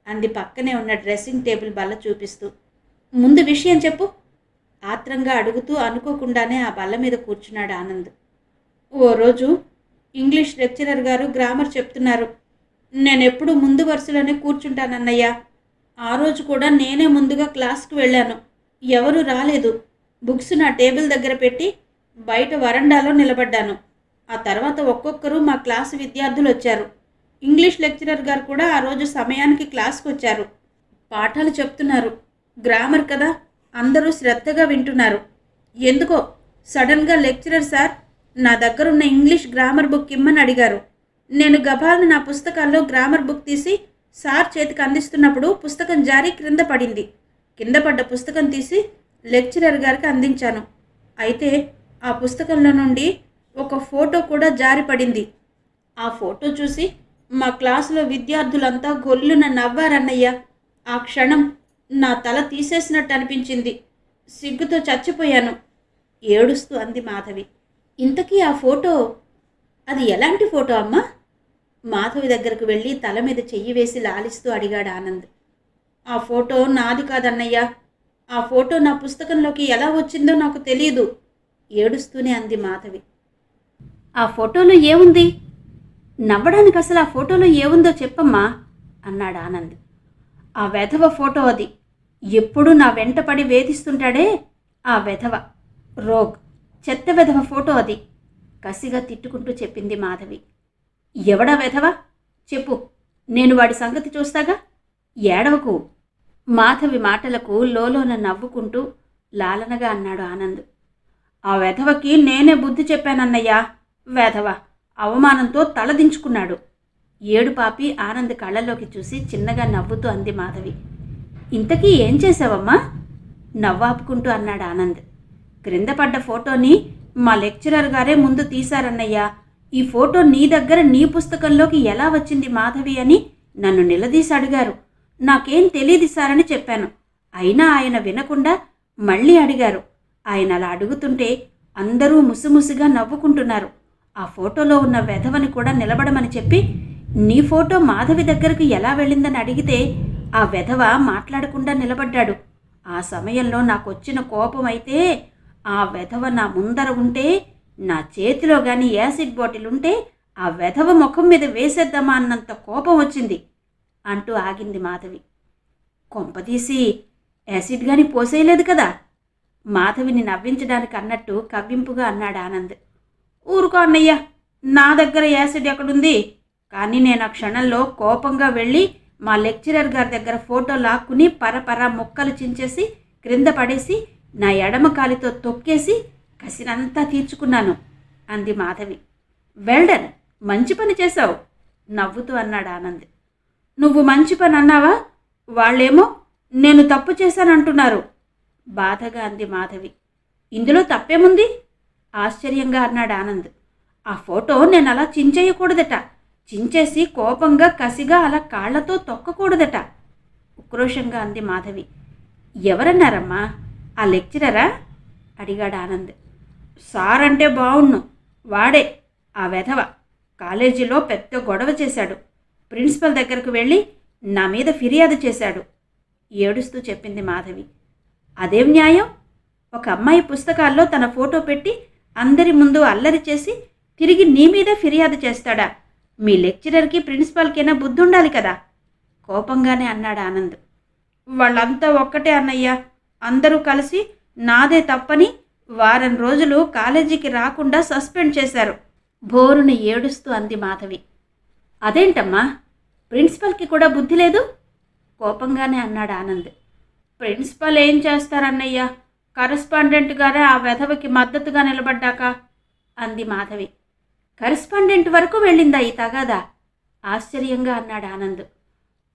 అంది పక్కనే ఉన్న డ్రెస్సింగ్ టేబుల్ బల్ల చూపిస్తూ. ముందు విషయం చెప్పు ఆత్రంగా అడుగుతూ అనుకోకుండానే ఆ బల్ల మీద కూర్చున్నాడు ఆనంద్. ఓ రోజు ఇంగ్లీష్ లెక్చరర్ గారు గ్రామర్ చెప్తున్నారు. నేనెప్పుడు ముందు వరుసలోనే కూర్చుంటానన్నయ్య. ఆ రోజు కూడా నేనే ముందుగా క్లాస్కి వెళ్ళాను. ఎవరూ రాలేదు. బుక్స్ నా టేబుల్ దగ్గర పెట్టి బయట వరండాలో నిలబడ్డాను. ఆ తర్వాత ఒక్కొక్కరు మా క్లాసు విద్యార్థులు వచ్చారు. ఇంగ్లీష్ లెక్చరర్ గారు కూడా ఆ రోజు సమయానికి క్లాస్కి వచ్చారు. పాఠాలు చెప్తున్నారు. గ్రామర్ కదా, అందరూ శ్రద్ధగా వింటున్నారు. ఎందుకో సడన్గా లెక్చరర్ సార్ నా దగ్గరున్న ఇంగ్లీష్ గ్రామర్ బుక్ ఇమ్మని అడిగారు. నేను గబాల్ని నా పుస్తకాల్లో గ్రామర్ బుక్ తీసి సార్ చేతికి అందిస్తున్నప్పుడు పుస్తకం జారి క్రింద పడింది. కింద పడ్డ పుస్తకం తీసి లెక్చరర్ గారికి అందించాను. అయితే ఆ పుస్తకంలో నుండి ఒక ఫోటో కూడా జారి పడింది. ఆ ఫోటో చూసి మా క్లాసులో విద్యార్థులంతా గొల్లున నవ్వారన్నయ్య. ఆ క్షణం నా తల తీసేసినట్టు అనిపించింది. సిగ్గుతో చచ్చిపోయాను ఏడుస్తూ అంది మాధవి. ఇంతకీ ఆ ఫోటో అది ఎలాంటి ఫోటో అమ్మా? మాధవి దగ్గరకు వెళ్ళి తల మీద చెయ్యి వేసి లాలిస్తూ అడిగాడు ఆనంద్. ఆ ఫోటో నాది కాదన్నయ్య. ఆ ఫోటో నా పుస్తకంలోకి ఎలా వచ్చిందో నాకు తెలియదు ఏడుస్తూనే అంది మాధవి. ఆ ఫోటోలో ఏముంది? నవ్వడానికి అసలు ఆ ఫోటోలో ఏముందో చెప్పమ్మా అన్నాడు ఆనంద్. ఆ వెధవ ఫోటో అది. ఎప్పుడూ నా వెంటపడి వేధిస్తుంటాడే ఆ వెధవ, రోగ్, చెత్త వెధవ ఫోటో అది కసిగా తిట్టుకుంటూ చెప్పింది మాధవి. ఎవడా వెధవ చెప్పు, నేను వాడి సంగతి చూస్తాగా. ఏడవకు. మాధవి మాటలకు లోలోన నవ్వుకుంటూ లాలనగా అన్నాడు ఆనంద్. ఆ వెధవకి నేనే బుద్ధి చెప్పానన్నయ్యా. వెధవ అవమానంతో తలదించుకున్నాడు. ఏడుపాపి ఆనంద్ కళ్ళలోకి చూసి చిన్నగా నవ్వుతూ అంది మాధవి. ఇంతకీ ఏం చేసావమ్మా? నవ్వాపుకుంటూ అన్నాడు ఆనంద్. క్రింద పడ్డ ఫోటోని మా లెక్చరర్ గారే ముందు తీశారన్నయ్యా. ఈ ఫోటో నీ దగ్గర నీ పుస్తకంలోకి ఎలా వచ్చింది మాధవి అని నన్ను నిలదీసి అడిగారు. నాకేం తెలియదు సార్ అని చెప్పాను. అయినా ఆయన వినకుండా మళ్ళీ అడిగారు. ఆయన అలా అడుగుతుంటే అందరూ ముసుముసుగా నవ్వుకుంటున్నారు. ఆ ఫోటోలో ఉన్న వెధవని కూడా నిలబడమని చెప్పి నీ ఫోటో మాధవి దగ్గరకు ఎలా వెళ్ళిందని అడిగితే ఆ వెధవ మాట్లాడకుండా నిలబడ్డాడు. ఆ సమయంలో నాకొచ్చిన కోపం అయితే ఆ వెధవ నా ముందర ఉంటే, నా చేతిలో గాని యాసిడ్ బాటిల్ ఉంటే ఆ వెధవ ముఖం మీద వేసేద్దామా అన్నంత కోపం వచ్చింది అంటూ ఆగింది మాధవి. కొంపదీసి యాసిడ్ గాని పోసేయలేదు కదా? మాధవిని నవ్వించడానికి అన్నట్టు కవ్వింపుగా అన్నాడు ఆనంద్. ఊరుకో అన్నయ్య, నా దగ్గర యాసిడ్ ఎక్కడుంది? కానీ నేను ఆ క్షణంలో కోపంగా వెళ్ళి మా లెక్చరర్ గారి దగ్గర ఫోటో లాక్కుని పరపర ముక్కలు చించేసి క్రింద పడేసి నా ఎడమ కాలితో తొక్కేసి కసినంతా తీర్చుకున్నాను అంది మాధవి. వెల్డన్, మంచి పని చేశావు నవ్వుతూ అన్నాడు ఆనంద్. నువ్వు మంచి పని అన్నావా? వాళ్ళేమో నేను తప్పు చేశానంటున్నారు బాధగా అంది మాధవి. ఇందులో తప్పేముంది? ఆశ్చర్యంగా అన్నాడు ఆనంద్. ఆ ఫోటో నేను అలా చించేయకూడదట. చించేసి కోపంగా కసిగా అలా కాళ్లతో తొక్కకూడదట ఉక్రోషంగా అంది మాధవి. ఎవరన్నారమ్మా? ఆ లెక్చరరా అడిగాడు ఆనంద్. సార్ అంటే బావుణ్ణు, వాడే ఆ వెధవ కాలేజీలో పెద్ద గొడవ చేశాడు. ప్రిన్సిపల్ దగ్గరకు వెళ్ళి నా మీద ఫిర్యాదు చేశాడు ఏడుస్తూ చెప్పింది మాధవి. అదేం న్యాయం? ఒక అమ్మాయి పుస్తకాల్లో తన ఫోటో పెట్టి అందరి ముందు అల్లరి చేసి తిరిగి నీ మీదే ఫిర్యాదు చేస్తాడా? మీ లెక్చరర్కి ప్రిన్సిపాల్కైనా బుద్ధి ఉండాలి కదా కోపంగానే అన్నాడు ఆనంద్. వాళ్ళంతా ఒక్కటే అన్నయ్య. అందరూ కలిసి నాదే తప్పని వారం రోజులు కాలేజీకి రాకుండా సస్పెండ్ చేశారు బోరుని ఏడుస్తూ అంది మాధవి. అదేంటమ్మా, ప్రిన్సిపల్కి కూడా బుద్ధి లేదు కోపంగానే అన్నాడు ఆనంద్. ప్రిన్సిపల్ ఏం చేస్తారన్నయ్య, కరెస్పాండెంట్ గారే ఆ వెధవకి మద్దతుగా నిలబడ్డాక అంది మాధవి. కరెస్పాండెంట్ వరకు వెళ్ళిందా ఈ తగాదా ఆశ్చర్యంగా అన్నాడు ఆనంద్.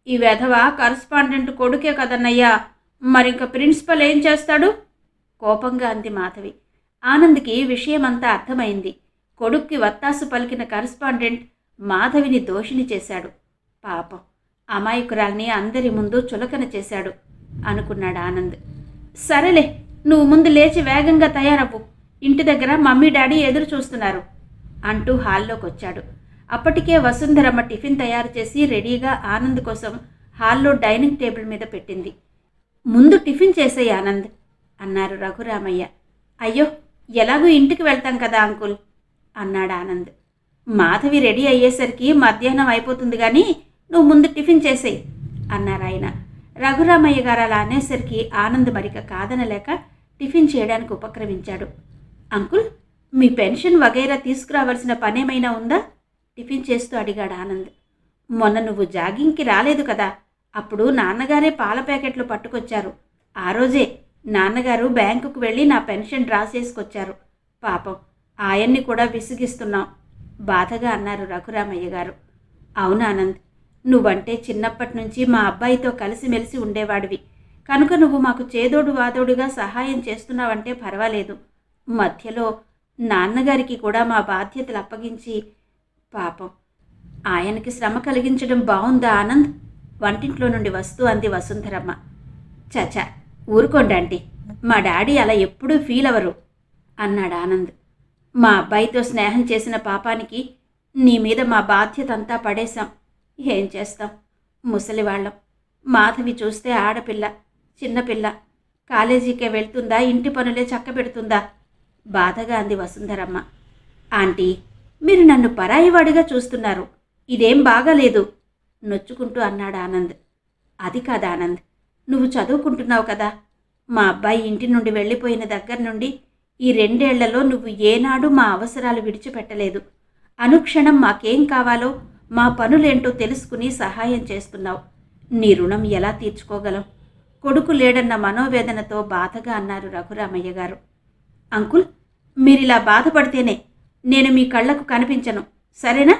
ఈ వెధవ కరెస్పాండెంట్ కొడుకే కదన్నయ్యా, మరింక ప్రిన్సిపల్ ఏం చేస్తాడు కోపంగా అంది మాధవి. ఆనంద్కి విషయమంతా అర్థమైంది. కొడుక్కి వత్తాసు పలికిన కరెస్పాండెంట్ మాధవిని దోషిని చేశాడు. పాపం అమాయకురాల్ని అందరి ముందు చులకన చేశాడు అనుకున్నాడు ఆనంద్. సరేలే, నువ్వు ముందు లేచి వేగంగా తయారవ్వు. ఇంటి దగ్గర మమ్మీ డాడీ ఎదురు చూస్తున్నారు అంటూ హాల్లోకి వచ్చాడు. అప్పటికే వసుంధరమ్మ టిఫిన్ తయారు చేసి రెడీగా ఆనంద్ కోసం హాల్లో డైనింగ్ టేబుల్ మీద పెట్టింది. ముందు టిఫిన్ చేసేయి ఆనంద్ అన్నారు రఘురామయ్య. అయ్యో, ఎలాగూ ఇంటికి వెళ్తాం కదా అంకుల్ అన్నాడు ఆనంద్. మాధవి రెడీ అయ్యేసరికి మధ్యాహ్నం అయిపోతుంది కానీ నువ్వు ముందు టిఫిన్ చేసేయి అన్నారాయన. రఘురామయ్య గారు అలా అనేసరికి ఆనంద్ మరిక కాదనలేక టిఫిన్ చేయడానికి ఉపక్రమించాడు. అంకుల్, మీ పెన్షన్ వగైరా తీసుకురావాల్సిన పనేమైనా ఉందా? టిఫిన్ చేస్తూ అడిగాడు ఆనంద్. మొన్న నువ్వు జాగింగ్కి రాలేదు కదా, అప్పుడు నాన్నగారే పాల ప్యాకెట్లు పట్టుకొచ్చారు. ఆ రోజే నాన్నగారు బ్యాంకుకు వెళ్ళి నా పెన్షన్ డ్రా చేసుకొచ్చారు. పాపం ఆయన్ని కూడా విసిగిస్తున్నాం బాధగా అన్నారు రఘురామయ్య గారు. అవునానంద్, నువ్వంటే చిన్నప్పటి నుంచి మా అబ్బాయితో కలిసిమెలిసి ఉండేవాడివి కనుక నువ్వు మాకు చేదోడు వాదోడుగా సహాయం చేస్తున్నావంటే పర్వాలేదు. మధ్యలో నాన్నగారికి కూడా మా బాధ్యతలు అప్పగించి పాపం ఆయనకి శ్రమ కలిగించడం బావుందా ఆనంద్? వంటింట్లో నుండి వస్తూ అంది వసుంధరమ్మ. చచా, ఊరుకోండి ఆంటీ, మా డాడీ అలా ఎప్పుడూ ఫీల్ అవరు అన్నాడు ఆనంద్. మా అబ్బాయితో స్నేహం చేసిన పాపానికి నీ మీద మా బాధ్యత అంతా పడేశాం. ఏం చేస్తాం, ముసలివాళ్ళం. మాధవి చూస్తే ఆడపిల్ల, చిన్నపిల్ల, కాలేజీకే వెళ్తుందా, ఇంటి పనులే చక్కబెడుతుందా బాధగా అంది వసుంధరమ్మ. ఆంటీ, మీరు నన్ను పరాయివాడిగా చూస్తున్నారు, ఇదేం బాగాలేదు నొచ్చుకుంటూ అన్నాడు ఆనంద్. అది కాదు ఆనంద్, నువ్వు చదువుకుంటున్నావు కదా. మా అబ్బాయి ఇంటి నుండి వెళ్ళిపోయిన దగ్గర నుండి ఈ 2 ఏళ్లలో నువ్వు ఏనాడు మా అవసరాలు విడిచిపెట్టలేదు. అనుక్షణం మాకేం కావాలో మా పనులేంటో తెలుసుకుని సహాయం చేస్తున్నావు. నీ రుణం ఎలా తీర్చుకోగలం? కొడుకు లేడన్న మనోవేదనతో బాధగా అన్నారు రఘురామయ్య గారు. అంకుల్, మీరిలా బాధపడితేనే నేను మీ కళ్ళకు కనిపించను, సరేనా?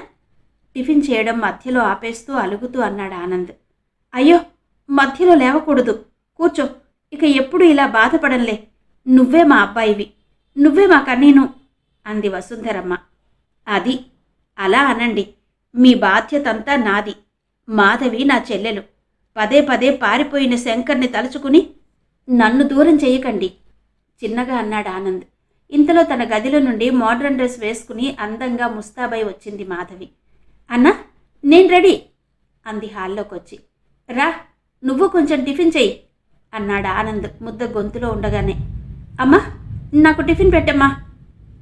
టిఫిన్ చేయడం మధ్యలో ఆపేస్తూ అలుగుతూ అన్నాడు ఆనంద్. అయ్యో, మధ్యలో లేవకూడదు, కూర్చో. ఇక ఎప్పుడు ఇలా బాధపడంలే. నువ్వే మా అబ్బాయివి, నువ్వే మా కన్నీను అంది వసుంధరమ్మ. అది అలా అనండి, మీ బాధ్యతంతా నాది. మాధవి నా చెల్లెలు. పదే పదే పారిపోయిన శంకర్ని తలుచుకుని నన్ను దూరం చేయకండి చిన్నగా అన్నాడు ఆనంద్. ఇంతలో తన గదిలో నుండి మోడ్రన్ డ్రెస్ వేసుకుని అందంగా ముస్తాబై వచ్చింది మాధవి. అన్నా, నేను రెడీ అంది హాల్లోకి వచ్చి. రా, నువ్వు కొంచెం టిఫిన్ చెయ్యి అన్నాడు ఆనంద్ ముద్ద గొంతులో ఉండగానే. అమ్మా, నాకు టిఫిన్ పెట్టమ్మా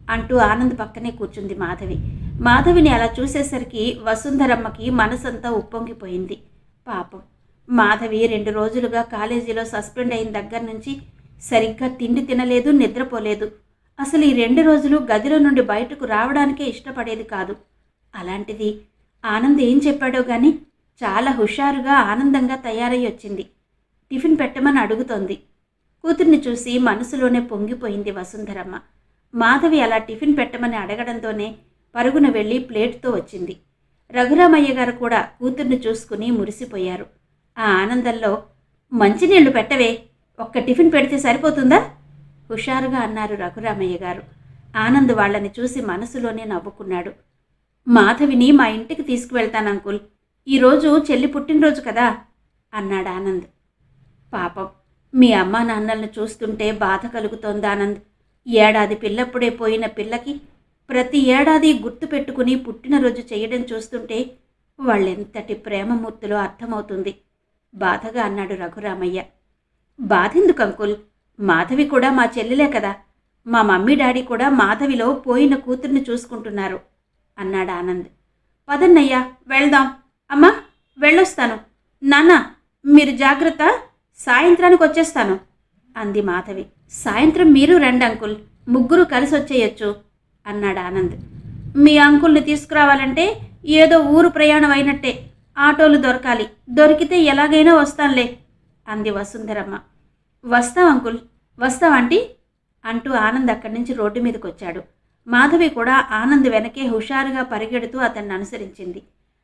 అంటూ ఆనంద్ పక్కనే కూర్చుంది మాధవి. మాధవిని అలా చూసేసరికి వసుంధరమ్మకి మనసంతా ఉప్పొంగిపోయింది. పాపం మాధవి 2 రోజులుగా కాలేజీలో సస్పెండ్ అయిన దగ్గర నుంచి సరిగ్గా తిండి తినలేదు, నిద్రపోలేదు. అసలు ఈ 2 రోజులు గదిలో నుండి బయటకు రావడానికే ఇష్టపడేది కాదు. అలాంటిది ఆనంద్ ఏం చెప్పాడో గాని చాలా హుషారుగా ఆనందంగా తయారై వచ్చింది. టిఫిన్ పెట్టమని అడుగుతోంది. కూతుర్ని చూసి మనసులోనే పొంగిపోయింది వసుంధరమ్మ. మాధవి అలా టిఫిన్ పెట్టమని అడగడంతోనే పరుగున వెళ్ళి ప్లేట్తో వచ్చింది. రఘురామయ్య గారు కూడా కూతుర్ని చూసుకుని మురిసిపోయారు. ఆ ఆనందంలో, మంచినీళ్లు పెట్టవే, ఒక్క టిఫిన్ పెడితే సరిపోతుందా హుషారుగా అన్నారు రఘురామయ్య గారు. ఆనంద్ వాళ్ళని చూసి మనసులోనే నవ్వుకున్నాడు. మాధవిని మా ఇంటికి తీసుకువెళ్తాను అంకుల్, ఈరోజు చెల్లి పుట్టినరోజు కదా అన్నాడు ఆనంద్. పాపం మీ అమ్మా నాన్నలను చూస్తుంటే బాధ కలుగుతోంది ఆనంద్. ఏడాది పిల్లప్పుడే పోయిన పిల్లకి ప్రతి ఏడాది గుర్తు పెట్టుకుని పుట్టినరోజు చేయడం చూస్తుంటే వాళ్ళెంతటి ప్రేమమూర్తులో అర్థమవుతుంది బాధగా అన్నాడు రఘురామయ్య. బాధెందుకు అంకుల్, మాధవి కూడా మా చెల్లెలే కదా. మా మమ్మీ డాడీ కూడా మాధవిలో పోయిన కూతుర్ని చూసుకుంటున్నారు అన్నాడు ఆనంద్. పదన్నయ్యా, వెళ్దాం. అమ్మా, వెళ్ళొస్తాను. నాన్న, మీరు జాగ్రత్త, సాయంత్రానికి వచ్చేస్తాను అంది మాధవి. సాయంత్రం మీరు రండి అంకుల్, ముగ్గురు కలిసి వచ్చేయచ్చు అన్నాడు ఆనంద్. మీ అంకుల్ని తీసుకురావాలంటే ఏదో ఊరు ప్రయాణం అయినట్టే, ఆటోలు దొరకాలి, దొరికితే ఎలాగైనా వస్తానులే అంది వసుంధరమ్మ. వస్తాం అంకుల్, వస్తాం ఆంటీ అంటూ ఆనంద్ అక్కడి నుంచి రోడ్డు మీదకి వచ్చాడు. మాధవి కూడా ఆనంద్ వెనకే హుషారుగా పరిగెడుతూ అతన్ని అనుసరించింది.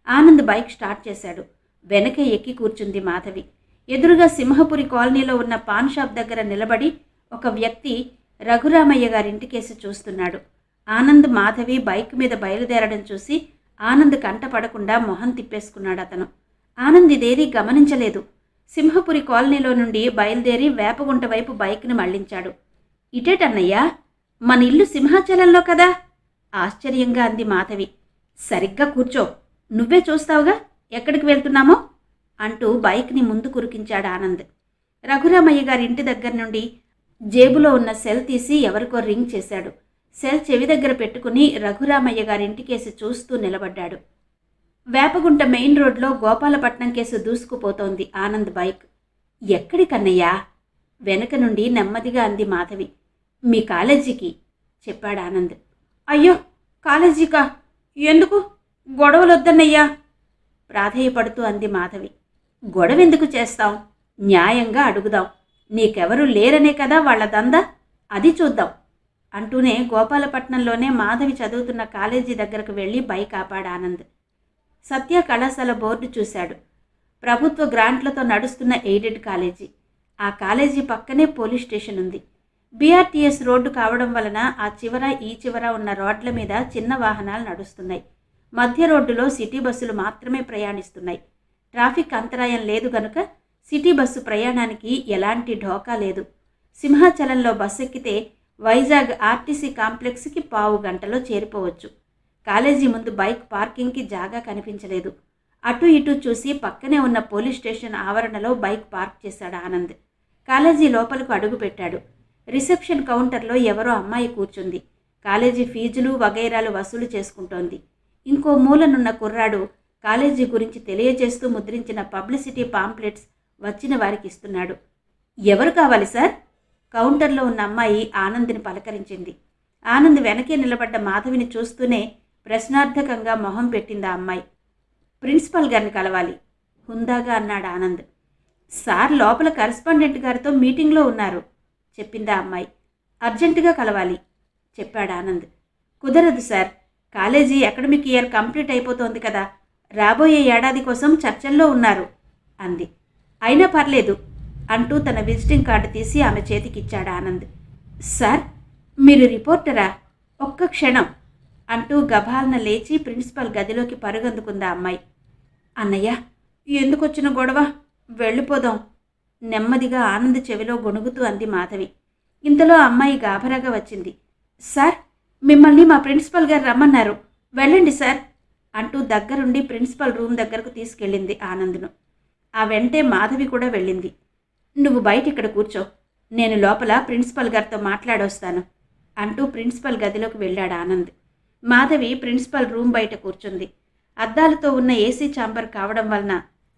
ఆనంద్ బైక్ స్టార్ట్ చేశాడు. వెనకే ఎక్కి కూర్చుంది మాధవి. ఎదురుగా సింహపురి కాలనీలో ఉన్న పాన్ షాప్ దగ్గర నిలబడి ఒక వ్యక్తి రఘురామయ్య గారింటికేసి చూస్తున్నాడు. ఆనంద్ మాధవి బైక్ మీద బయలుదేరడం చూసి ఆనంద్ కంటపడకుండా మొహం తిప్పేసుకున్నాడు అతను. ఆనంద్ ఇదేదీ గమనించలేదు. సింహపురి కాలనీలో నుండి బయలుదేరి వేపగుంట వైపు బైక్ని మళ్లించాడు. ఇటేటన్నయ్యా, మన ఇల్లు సింహాచలంలో కదా? ఆశ్చర్యంగా అంది మాధవి. సరిగ్గా కూర్చో, నువ్వే చూస్తావుగా ఎక్కడికి వెళ్తున్నామో అంటూ బైక్ని ముందు కురికించాడు ఆనంద్. రఘురామయ్య గారి ఇంటి దగ్గర నుండి జేబులో ఉన్న సెల్ తీసి ఎవరికో రింగ్ చేశాడు. సెల్ చెవి దగ్గర పెట్టుకుని రఘురామయ్య గారి ఇంటికేసి చూస్తూ నిలబడ్డాడు. వేపగుంట మెయిన్ రోడ్లో గోపాలపట్నం కేసు దూసుకుపోతోంది ఆనంద్ బైక్. ఎక్కడికన్నయ్యా? వెనక నుండి నెమ్మదిగా అంది మాధవి. మీ కాలేజీకి చెప్పాడు ఆనంద్. అయ్యో, కాలేజీకా? ఎందుకు? గొడవలొద్దన్నయ్యా ప్రాధేయపడుతూ అంది మాధవి. గొడవెందుకు చేస్తాం? న్యాయంగా అడుగుదాం. నీకెవరూ లేరనే కదా వాళ్ల దందా, అది చూద్దాం అంటూనే గోపాలపట్నంలోనే మాధవి చదువుతున్న కాలేజీ దగ్గరకు వెళ్ళి బైక్ ఆపాడు ఆనంద్. సత్య కళాశాల బోర్డు చూశాడు. ప్రభుత్వ గ్రాంట్లతో నడుస్తున్న ఎయిడెడ్ కాలేజీ. ఆ కాలేజీ పక్కనే పోలీస్ స్టేషన్ ఉంది. బీఆర్టీఎస్ రోడ్డు కావడం వలన ఆ చివర ఈ చివర ఉన్న రోడ్ల మీద చిన్న వాహనాలు నడుస్తున్నాయి. మధ్య రోడ్డులో సిటీ బస్సులు మాత్రమే ప్రయాణిస్తున్నాయి. ట్రాఫిక్ అంతరాయం లేదు గనుక సిటీ బస్సు ప్రయాణానికి ఎలాంటి ఢోకా లేదు. సింహాచలంలో బస్సు ఎక్కితే వైజాగ్ ఆర్టీసీ కాంప్లెక్స్కి 15 గంటలో చేరిపోవచ్చు. కాలేజీ ముందు బైక్ పార్కింగ్కి జాగా కనిపించలేదు. అటు ఇటు చూసి పక్కనే ఉన్న పోలీస్ స్టేషన్ ఆవరణలో బైక్ పార్క్ చేశాడు ఆనంద్. కాలేజీ లోపలకు అడుగుపెట్టాడు. రిసెప్షన్ కౌంటర్లో ఎవరో అమ్మాయి కూర్చుంది. కాలేజీ ఫీజులు వగైరాలు వసూలు చేసుకుంటోంది. ఇంకో మూలనున్న కుర్రాడు కాలేజీ గురించి తెలియజేస్తూ ముద్రించిన పబ్లిసిటీ పాంప్లెట్స్ వచ్చిన వారికి ఇస్తున్నాడు. ఎవరు కావాలి సార్? కౌంటర్లో ఉన్న అమ్మాయి ఆనంద్ని పలకరించింది. ఆనంద్ వెనకే నిలబడ్డ మాధవిని చూస్తూనే ప్రశ్నార్థకంగా మొహం పెట్టింది ఆ అమ్మాయి. ప్రిన్సిపల్ గారిని కలవాలి హుందాగా అన్నాడు ఆనంద్. సార్ లోపల కరెస్పాండెంట్ గారితో మీటింగ్లో ఉన్నారు చెప్పిందా అమ్మాయి. అర్జెంటుగా కలవాలి చెప్పాడు ఆనంద్. కుదరదు sir, college academic year complete అయిపోతోంది కదా, రాబోయే ఏడాది కోసం చర్చల్లో ఉన్నారు అంది. అయినా పర్లేదు అంటూ తన విజిటింగ్ కార్డు తీసి ఆమె చేతికిచ్చాడు ఆనంద్. సార్, మీరు రిపోర్టరా? ఒక్క క్షణం అంటూ గభాలన లేచి ప్రిన్సిపల్ గదిలోకి పరుగందుకుందా అమ్మాయి. అన్నయ్య, ఎందుకొచ్చిన గొడవ? వెళ్ళిపోదాం నెమ్మదిగా ఆనంద్ చెవిలో గొణుగుతూ అంది మాధవి. ఇంతలో అమ్మాయి గాభరాగా వచ్చింది. సార్, మిమ్మల్ని మా ప్రిన్సిపల్ గారు రమ్మన్నారు, వెళ్ళండి సార్ అంటూ దగ్గరుండి ప్రిన్సిపల్ రూమ్ దగ్గరకు తీసుకెళ్ళింది ఆనంద్ను. ఆ వెంటే మాధవి కూడా వెళ్ళింది. నువ్వు బయట ఇక్కడ కూర్చో, నేను లోపల ప్రిన్సిపల్ గారితో మాట్లాడొస్తాను అంటూ ప్రిన్సిపల్ గదిలోకి వెళ్ళాడు ఆనంద్. మాధవి ప్రిన్సిపల్ రూమ్ బయట కూర్చుంది. అద్దాలతో ఉన్న ఏసీ ఛాంబర్ కావడం వలన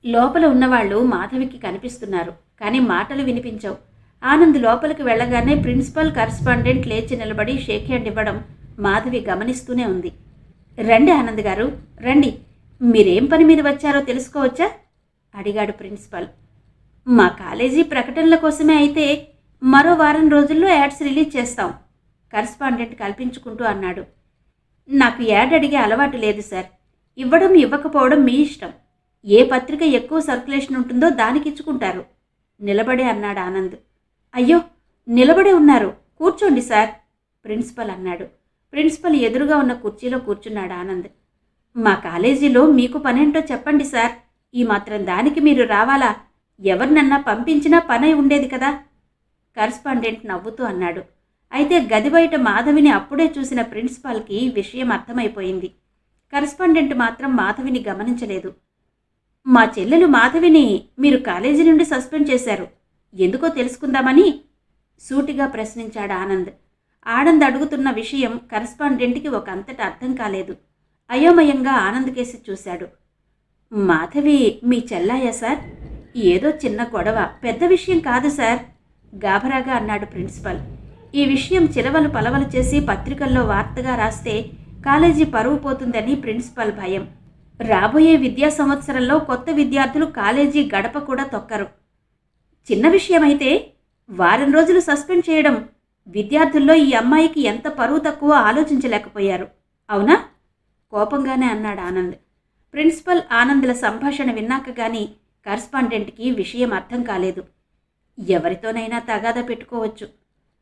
లోపల ఉన్నవాళ్లు మాధవికి కనిపిస్తున్నారు, కానీ మాటలు వినిపించవు. ఆనంద్ లోపలికి వెళ్ళగానే ప్రిన్సిపల్ కరెస్పాండెంట్ లేచి నిలబడి షేక్ హ్యాండ్ ఇవ్వడం మాధవి గమనిస్తూనే ఉంది. రండి ఆనంద్ గారు, రండి. మీరేం పని మీద వచ్చారో తెలుసుకోవచ్చా అడిగాడు ప్రిన్సిపల్. మా కాలేజీ ప్రకటనల కోసమే అయితే మరో వారం రోజుల్లో యాడ్స్ రిలీజ్ చేస్తాం కరెస్పాండెంట్ కల్పించుకుంటూ అన్నాడు. నాకు యాడ్ అడిగే అలవాటు లేదు సార్, ఇవ్వడం ఇవ్వకపోవడం మీ ఇష్టం. ఏ పత్రిక ఎక్కువ సర్క్యులేషన్ ఉంటుందో దానికి ఇచ్చుకుంటారు నిలబడే అన్నాడు ఆనంద్. అయ్యో, నిలబడే ఉన్నారు, కూర్చోండి సార్ ప్రిన్సిపల్ అన్నాడు. ప్రిన్సిపల్ ఎదురుగా ఉన్న కుర్చీలో కూర్చున్నాడు ఆనంద్. మా కాలేజీలో మీకు పనేంటో చెప్పండి సార్, ఈ మాత్రం దానికి మీరు రావాలా? ఎవరినన్నా పంపించినా పనై ఉండేది కదా కరెస్పాండెంట్ నవ్వుతూ అన్నాడు. అయితే గది బయట మాధవిని అప్పుడే చూసిన ప్రిన్సిపాల్కి విషయం అర్థమైపోయింది. కరెస్పాండెంట్ మాత్రం మాధవిని గమనించలేదు. మా చెల్లెలు మాధవిని మీరు కాలేజీ నుండి సస్పెండ్ చేశారు, ఎందుకో తెలుసుకుందామని సూటిగా ప్రశ్నించాడు ఆనంద్. ఆనంద్ అడుగుతున్న విషయం కరెస్పాండెంట్కి ఒక అంతటా అర్థం కాలేదు. అయోమయంగా ఆనంద్ కేసి చూశాడు. మాధవి మీ చెల్లాయా సార్? ఏదో చిన్న గొడవ, పెద్ద విషయం కాదు సార్ గాభరాగా అన్నాడు ప్రిన్సిపల్. ఈ విషయం చిలవలు పలవలు చేసి పత్రికల్లో వార్తగా రాస్తే కాలేజీ పరువు పోతుందని ప్రిన్సిపల్ భయం. రాబోయే విద్యా సంవత్సరంలో కొత్త విద్యార్థులు కాలేజీ గడప కూడా తొక్కరు. చిన్న విషయమైతే వారం రోజులు సస్పెండ్ చేయడం, విద్యార్థుల్లో ఈ అమ్మాయికి ఎంత పరువు తక్కువ ఆలోచించలేకపోయారు అవునా కోపంగానే అన్నాడు ఆనంద్. ప్రిన్సిపల్ ఆనంద్ల సంభాషణ విన్నాక గాని కరెస్పాండెంట్కి విషయం అర్థం కాలేదు. ఎవరితోనైనా తగాదా పెట్టుకోవచ్చు,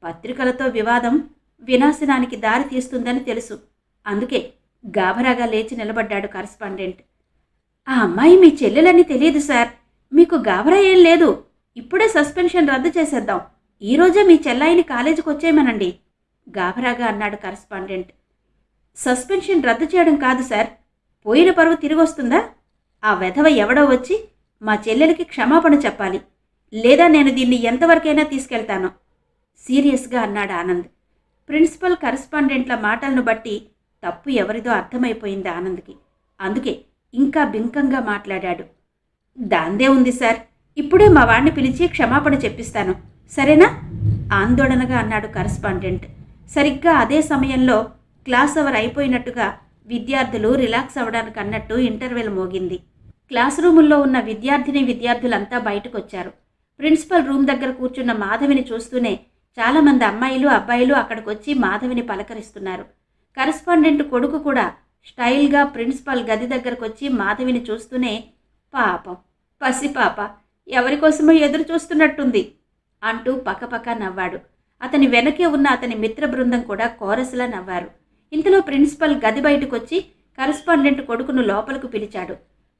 పత్రికలతో వివాదం వినాశనానికి దారి తీస్తుందని తెలుసు. అందుకే గాభరాగా లేచి నిలబడ్డాడు కరెస్పాండెంట్. ఆ అమ్మాయి మీ చెల్లెలని తెలియదు సార్, మీకు గాభరా ఏం లేదు, ఇప్పుడే సస్పెన్షన్ రద్దు చేసేద్దాం, ఈరోజే మీ చెల్లాయిని కాలేజీకి వచ్చేయమనండి గాభరాగా అన్నాడు కరస్పాండెంట్. సస్పెన్షన్ రద్దు చేయడం కాదు సార్, పోయిన పరువు తిరిగొస్తుందా? ఆ వెధవ ఎవడో వచ్చి మా చెల్లెలికి క్షమాపణ చెప్పాలి, లేదా నేను దీన్ని ఎంతవరకైనా తీసుకెళ్తాను సీరియస్గా అన్నాడు ఆనంద్. ప్రిన్సిపల్ కరస్పాండెంట్ల మాటలను బట్టి తప్పు ఎవరిదో అర్థమైపోయింది ఆనంద్కి. అందుకే ఇంకా బింకంగా మాట్లాడాడు. దాందే ఉంది సార్, ఇప్పుడే మా వాణ్ణి పిలిచి క్షమాపణ చెప్పిస్తాను, సరేనా? ఆందోళనగా అన్నాడు కరస్పాండెంట్. సరిగ్గా అదే సమయంలో క్లాస్ అవర్ అయిపోయినట్టుగా విద్యార్థులు రిలాక్స్ అవ్వడానికి అన్నట్టు ఇంటర్వెల్ మోగింది. క్లాస్ రూముల్లో ఉన్న విద్యార్థులంతా బయటకొచ్చారు. ప్రిన్సిపల్ రూమ్ దగ్గర కూర్చున్న మాధవిని చూస్తూనే చాలామంది అమ్మాయిలు అబ్బాయిలు అక్కడికొచ్చి మాధవిని పలకరిస్తున్నారు. కరస్పాండెంట్ కొడుకు కూడా స్టైల్గా ప్రిన్సిపల్ గది దగ్గరకొచ్చి మాధవిని చూస్తూనే పాపం పసిపాప ఎవరికోసమో ఎదురు చూస్తున్నట్టుంది అంటూ పకపక నవ్వాడు. అతని వెనకే ఉన్న అతని మిత్ర బృందం కూడా కోరసులా నవ్వారు. ఇంతలో ప్రిన్సిపల్ గది బయటకొచ్చి కరస్పాండెంట్ కొడుకును లోపలకు పిలిచాడు.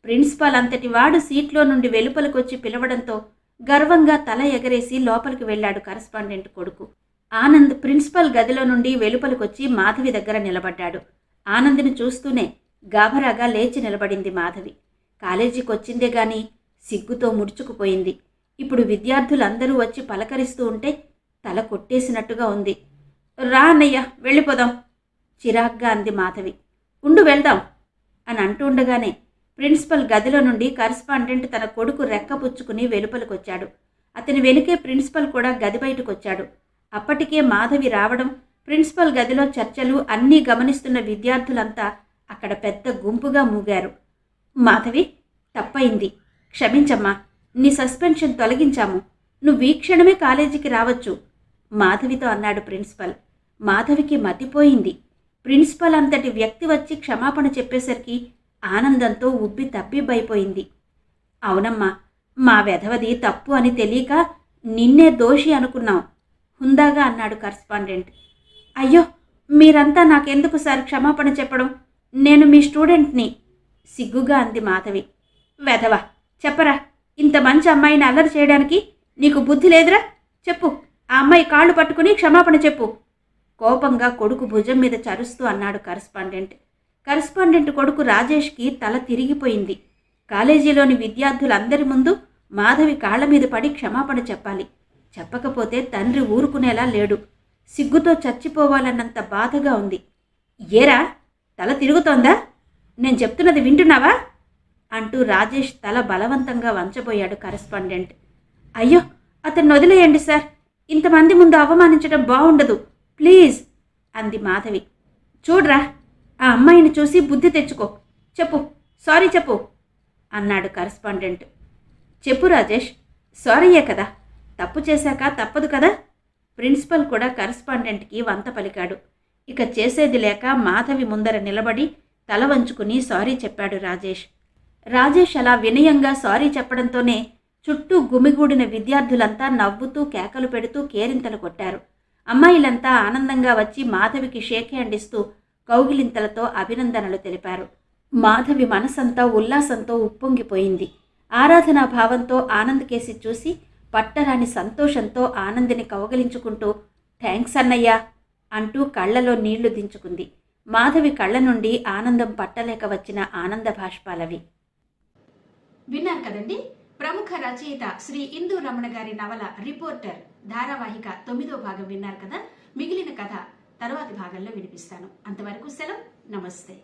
ప్రిన్సిపాల్ అంతటి వాడు సీట్లో నుండి వెలుపలకొచ్చి పిలవడంతో గర్వంగా తల ఎగరేసి లోపలికి వెళ్ళాడు కరస్పాండెంట్ కొడుకు. ఆనంద్ ప్రిన్సిపల్ గదిలో నుండి వెలుపలకొచ్చి మాధవి దగ్గర నిలబడ్డాడు. ఆనంద్ని చూస్తూనే గాభరాగా లేచి నిలబడింది మాధవి. కాలేజీకి వచ్చిందే గాని సిగ్గుతో ముడుచుకుపోయింది. ఇప్పుడు విద్యార్థులందరూ వచ్చి పలకరిస్తూ ఉంటే తల కొట్టేసినట్టుగా ఉంది. రా అన్నయ్య, వెళ్ళిపోదాం చిరాగ్గా అంది మాధవి. ఉండు వెళ్దాం అని అంటూ ఉండగానే ప్రిన్సిపల్ గదిలో నుండి కరస్పాండెంట్ తన కొడుకు రెక్కపుచ్చుకుని వెలుపలికొచ్చాడు. అతని వెనుకే ప్రిన్సిపల్ కూడా గది బయటకొచ్చాడు. అప్పటికే మాధవి రావడం, ప్రిన్సిపల్ గదిలో చర్చలు అన్నీ గమనిస్తున్న విద్యార్థులంతా అక్కడ పెద్ద గుంపుగా మూగారు. మాధవి, తప్పయింది, క్షమించమ్మా, నీ సస్పెన్షన్ తొలగించాము, నువ్వు ఈ క్షణమే కాలేజీకి రావచ్చు మాధవితో అన్నాడు ప్రిన్సిపల్. మాధవికి మతిపోయింది. ప్రిన్సిపల్ అంతటి వ్యక్తి వచ్చి క్షమాపణ చెప్పేసరికి ఆనందంతో ఉబ్బి తబ్బిబ్బైపోయింది. అవునమ్మా, మా వెధవది తప్పు అని తెలియక నిన్నే దోషి అనుకున్నాం హుందాగా అన్నాడు కరస్పాండెంట్. అయ్యో, మీరంతా నాకెందుకు సార్ క్షమాపణ చెప్పడం, నేను మీ స్టూడెంట్ని సిగ్గుగా అంది మాధవి. వెధవ, చెప్పరా, ఇంత మంచి అమ్మాయిని అల్లరి చేయడానికి నీకు బుద్ధి లేదురా? చెప్పు, ఆ అమ్మాయి కాళ్ళు పట్టుకుని క్షమాపణ చెప్పు కోపంగా కొడుకు భుజం మీద చరుస్తూ అన్నాడు కరస్పాండెంట్. కరస్పాండెంట్ కొడుకు రాజేష్కి తల తిరిగిపోయింది. కాలేజీలోని విద్యార్థులందరి ముందు మాధవి కాళ్ల మీద పడి క్షమాపణ చెప్పాలి. చెప్పకపోతే తండ్రి ఊరుకునేలా లేడు. సిగ్గుతో చచ్చిపోవాలన్నంత బాధగా ఉంది. ఏరా, తల తిరుగుతోందా? నేను చెప్తున్నది వింటున్నావా అంటూ రాజేష్ తల బలవంతంగా వంచబోయాడు కరస్పాండెంట్. అయ్యో, అతన్ని వదిలేయండి సార్, ఇంతమంది ముందు అవమానించడం బాగుండదు, ప్లీజ్ అంది మాధవి. చూడ్రా, ఆ అమ్మాయిని చూసి బుద్ధి తెచ్చుకో, చెప్పు, సారీ చెప్పు అన్నాడు కరస్పాండెంట్. చెప్పు రాజేష్, సారీయే కదా, తప్పు చేశాక తప్పదు కదా. ప్రిన్సిపల్ కూడా కరస్పాండెంట్కి వంత పలికాడు. ఇక చేసేది లేక మాధవి ముందర నిలబడి తల వంచుకుని సారీ చెప్పాడు రాజేష్. రాజేష్ అలా వినయంగా సారీ చెప్పడంతోనే చుట్టూ గుమిగూడిన విద్యార్థులంతా నవ్వుతూ కేకలు పెడుతూ కేరింతలు కొట్టారు. అమ్మాయిలంతా ఆనందంగా వచ్చి మాధవికి షేక్ హ్యాండ్ ఇస్తూ కౌగిలింతలతో అభినందనలు తెలిపారు. మాధవి మనసంతా ఉల్లాసంతో ఉప్పొంగిపోయింది. ఆరాధనా భావంతో ఆనంద్ కేసి చూసి పట్టరాని సంతోషంతో ఆనందిని కౌగిలించుకుంటూ థ్యాంక్స్ అన్నయ్యా అంటూ కళ్లలో నీళ్లు దించుకుంది. మాధవి కళ్ల నుండి ఆనందం పట్టలేక వచ్చిన ఆనంద భాష్పాలవి. విన్నారు కదండి, ప్రముఖ రచయిత శ్రీ ఇందూ రమణ గారి నవల రిపోర్టర్ ధారావాహిక 9వ భాగం విన్నారు కదా. మిగిలిన కథ తరువాతి భాగంలో వినిపిస్తాను. అంతవరకు సెలవు, నమస్తే.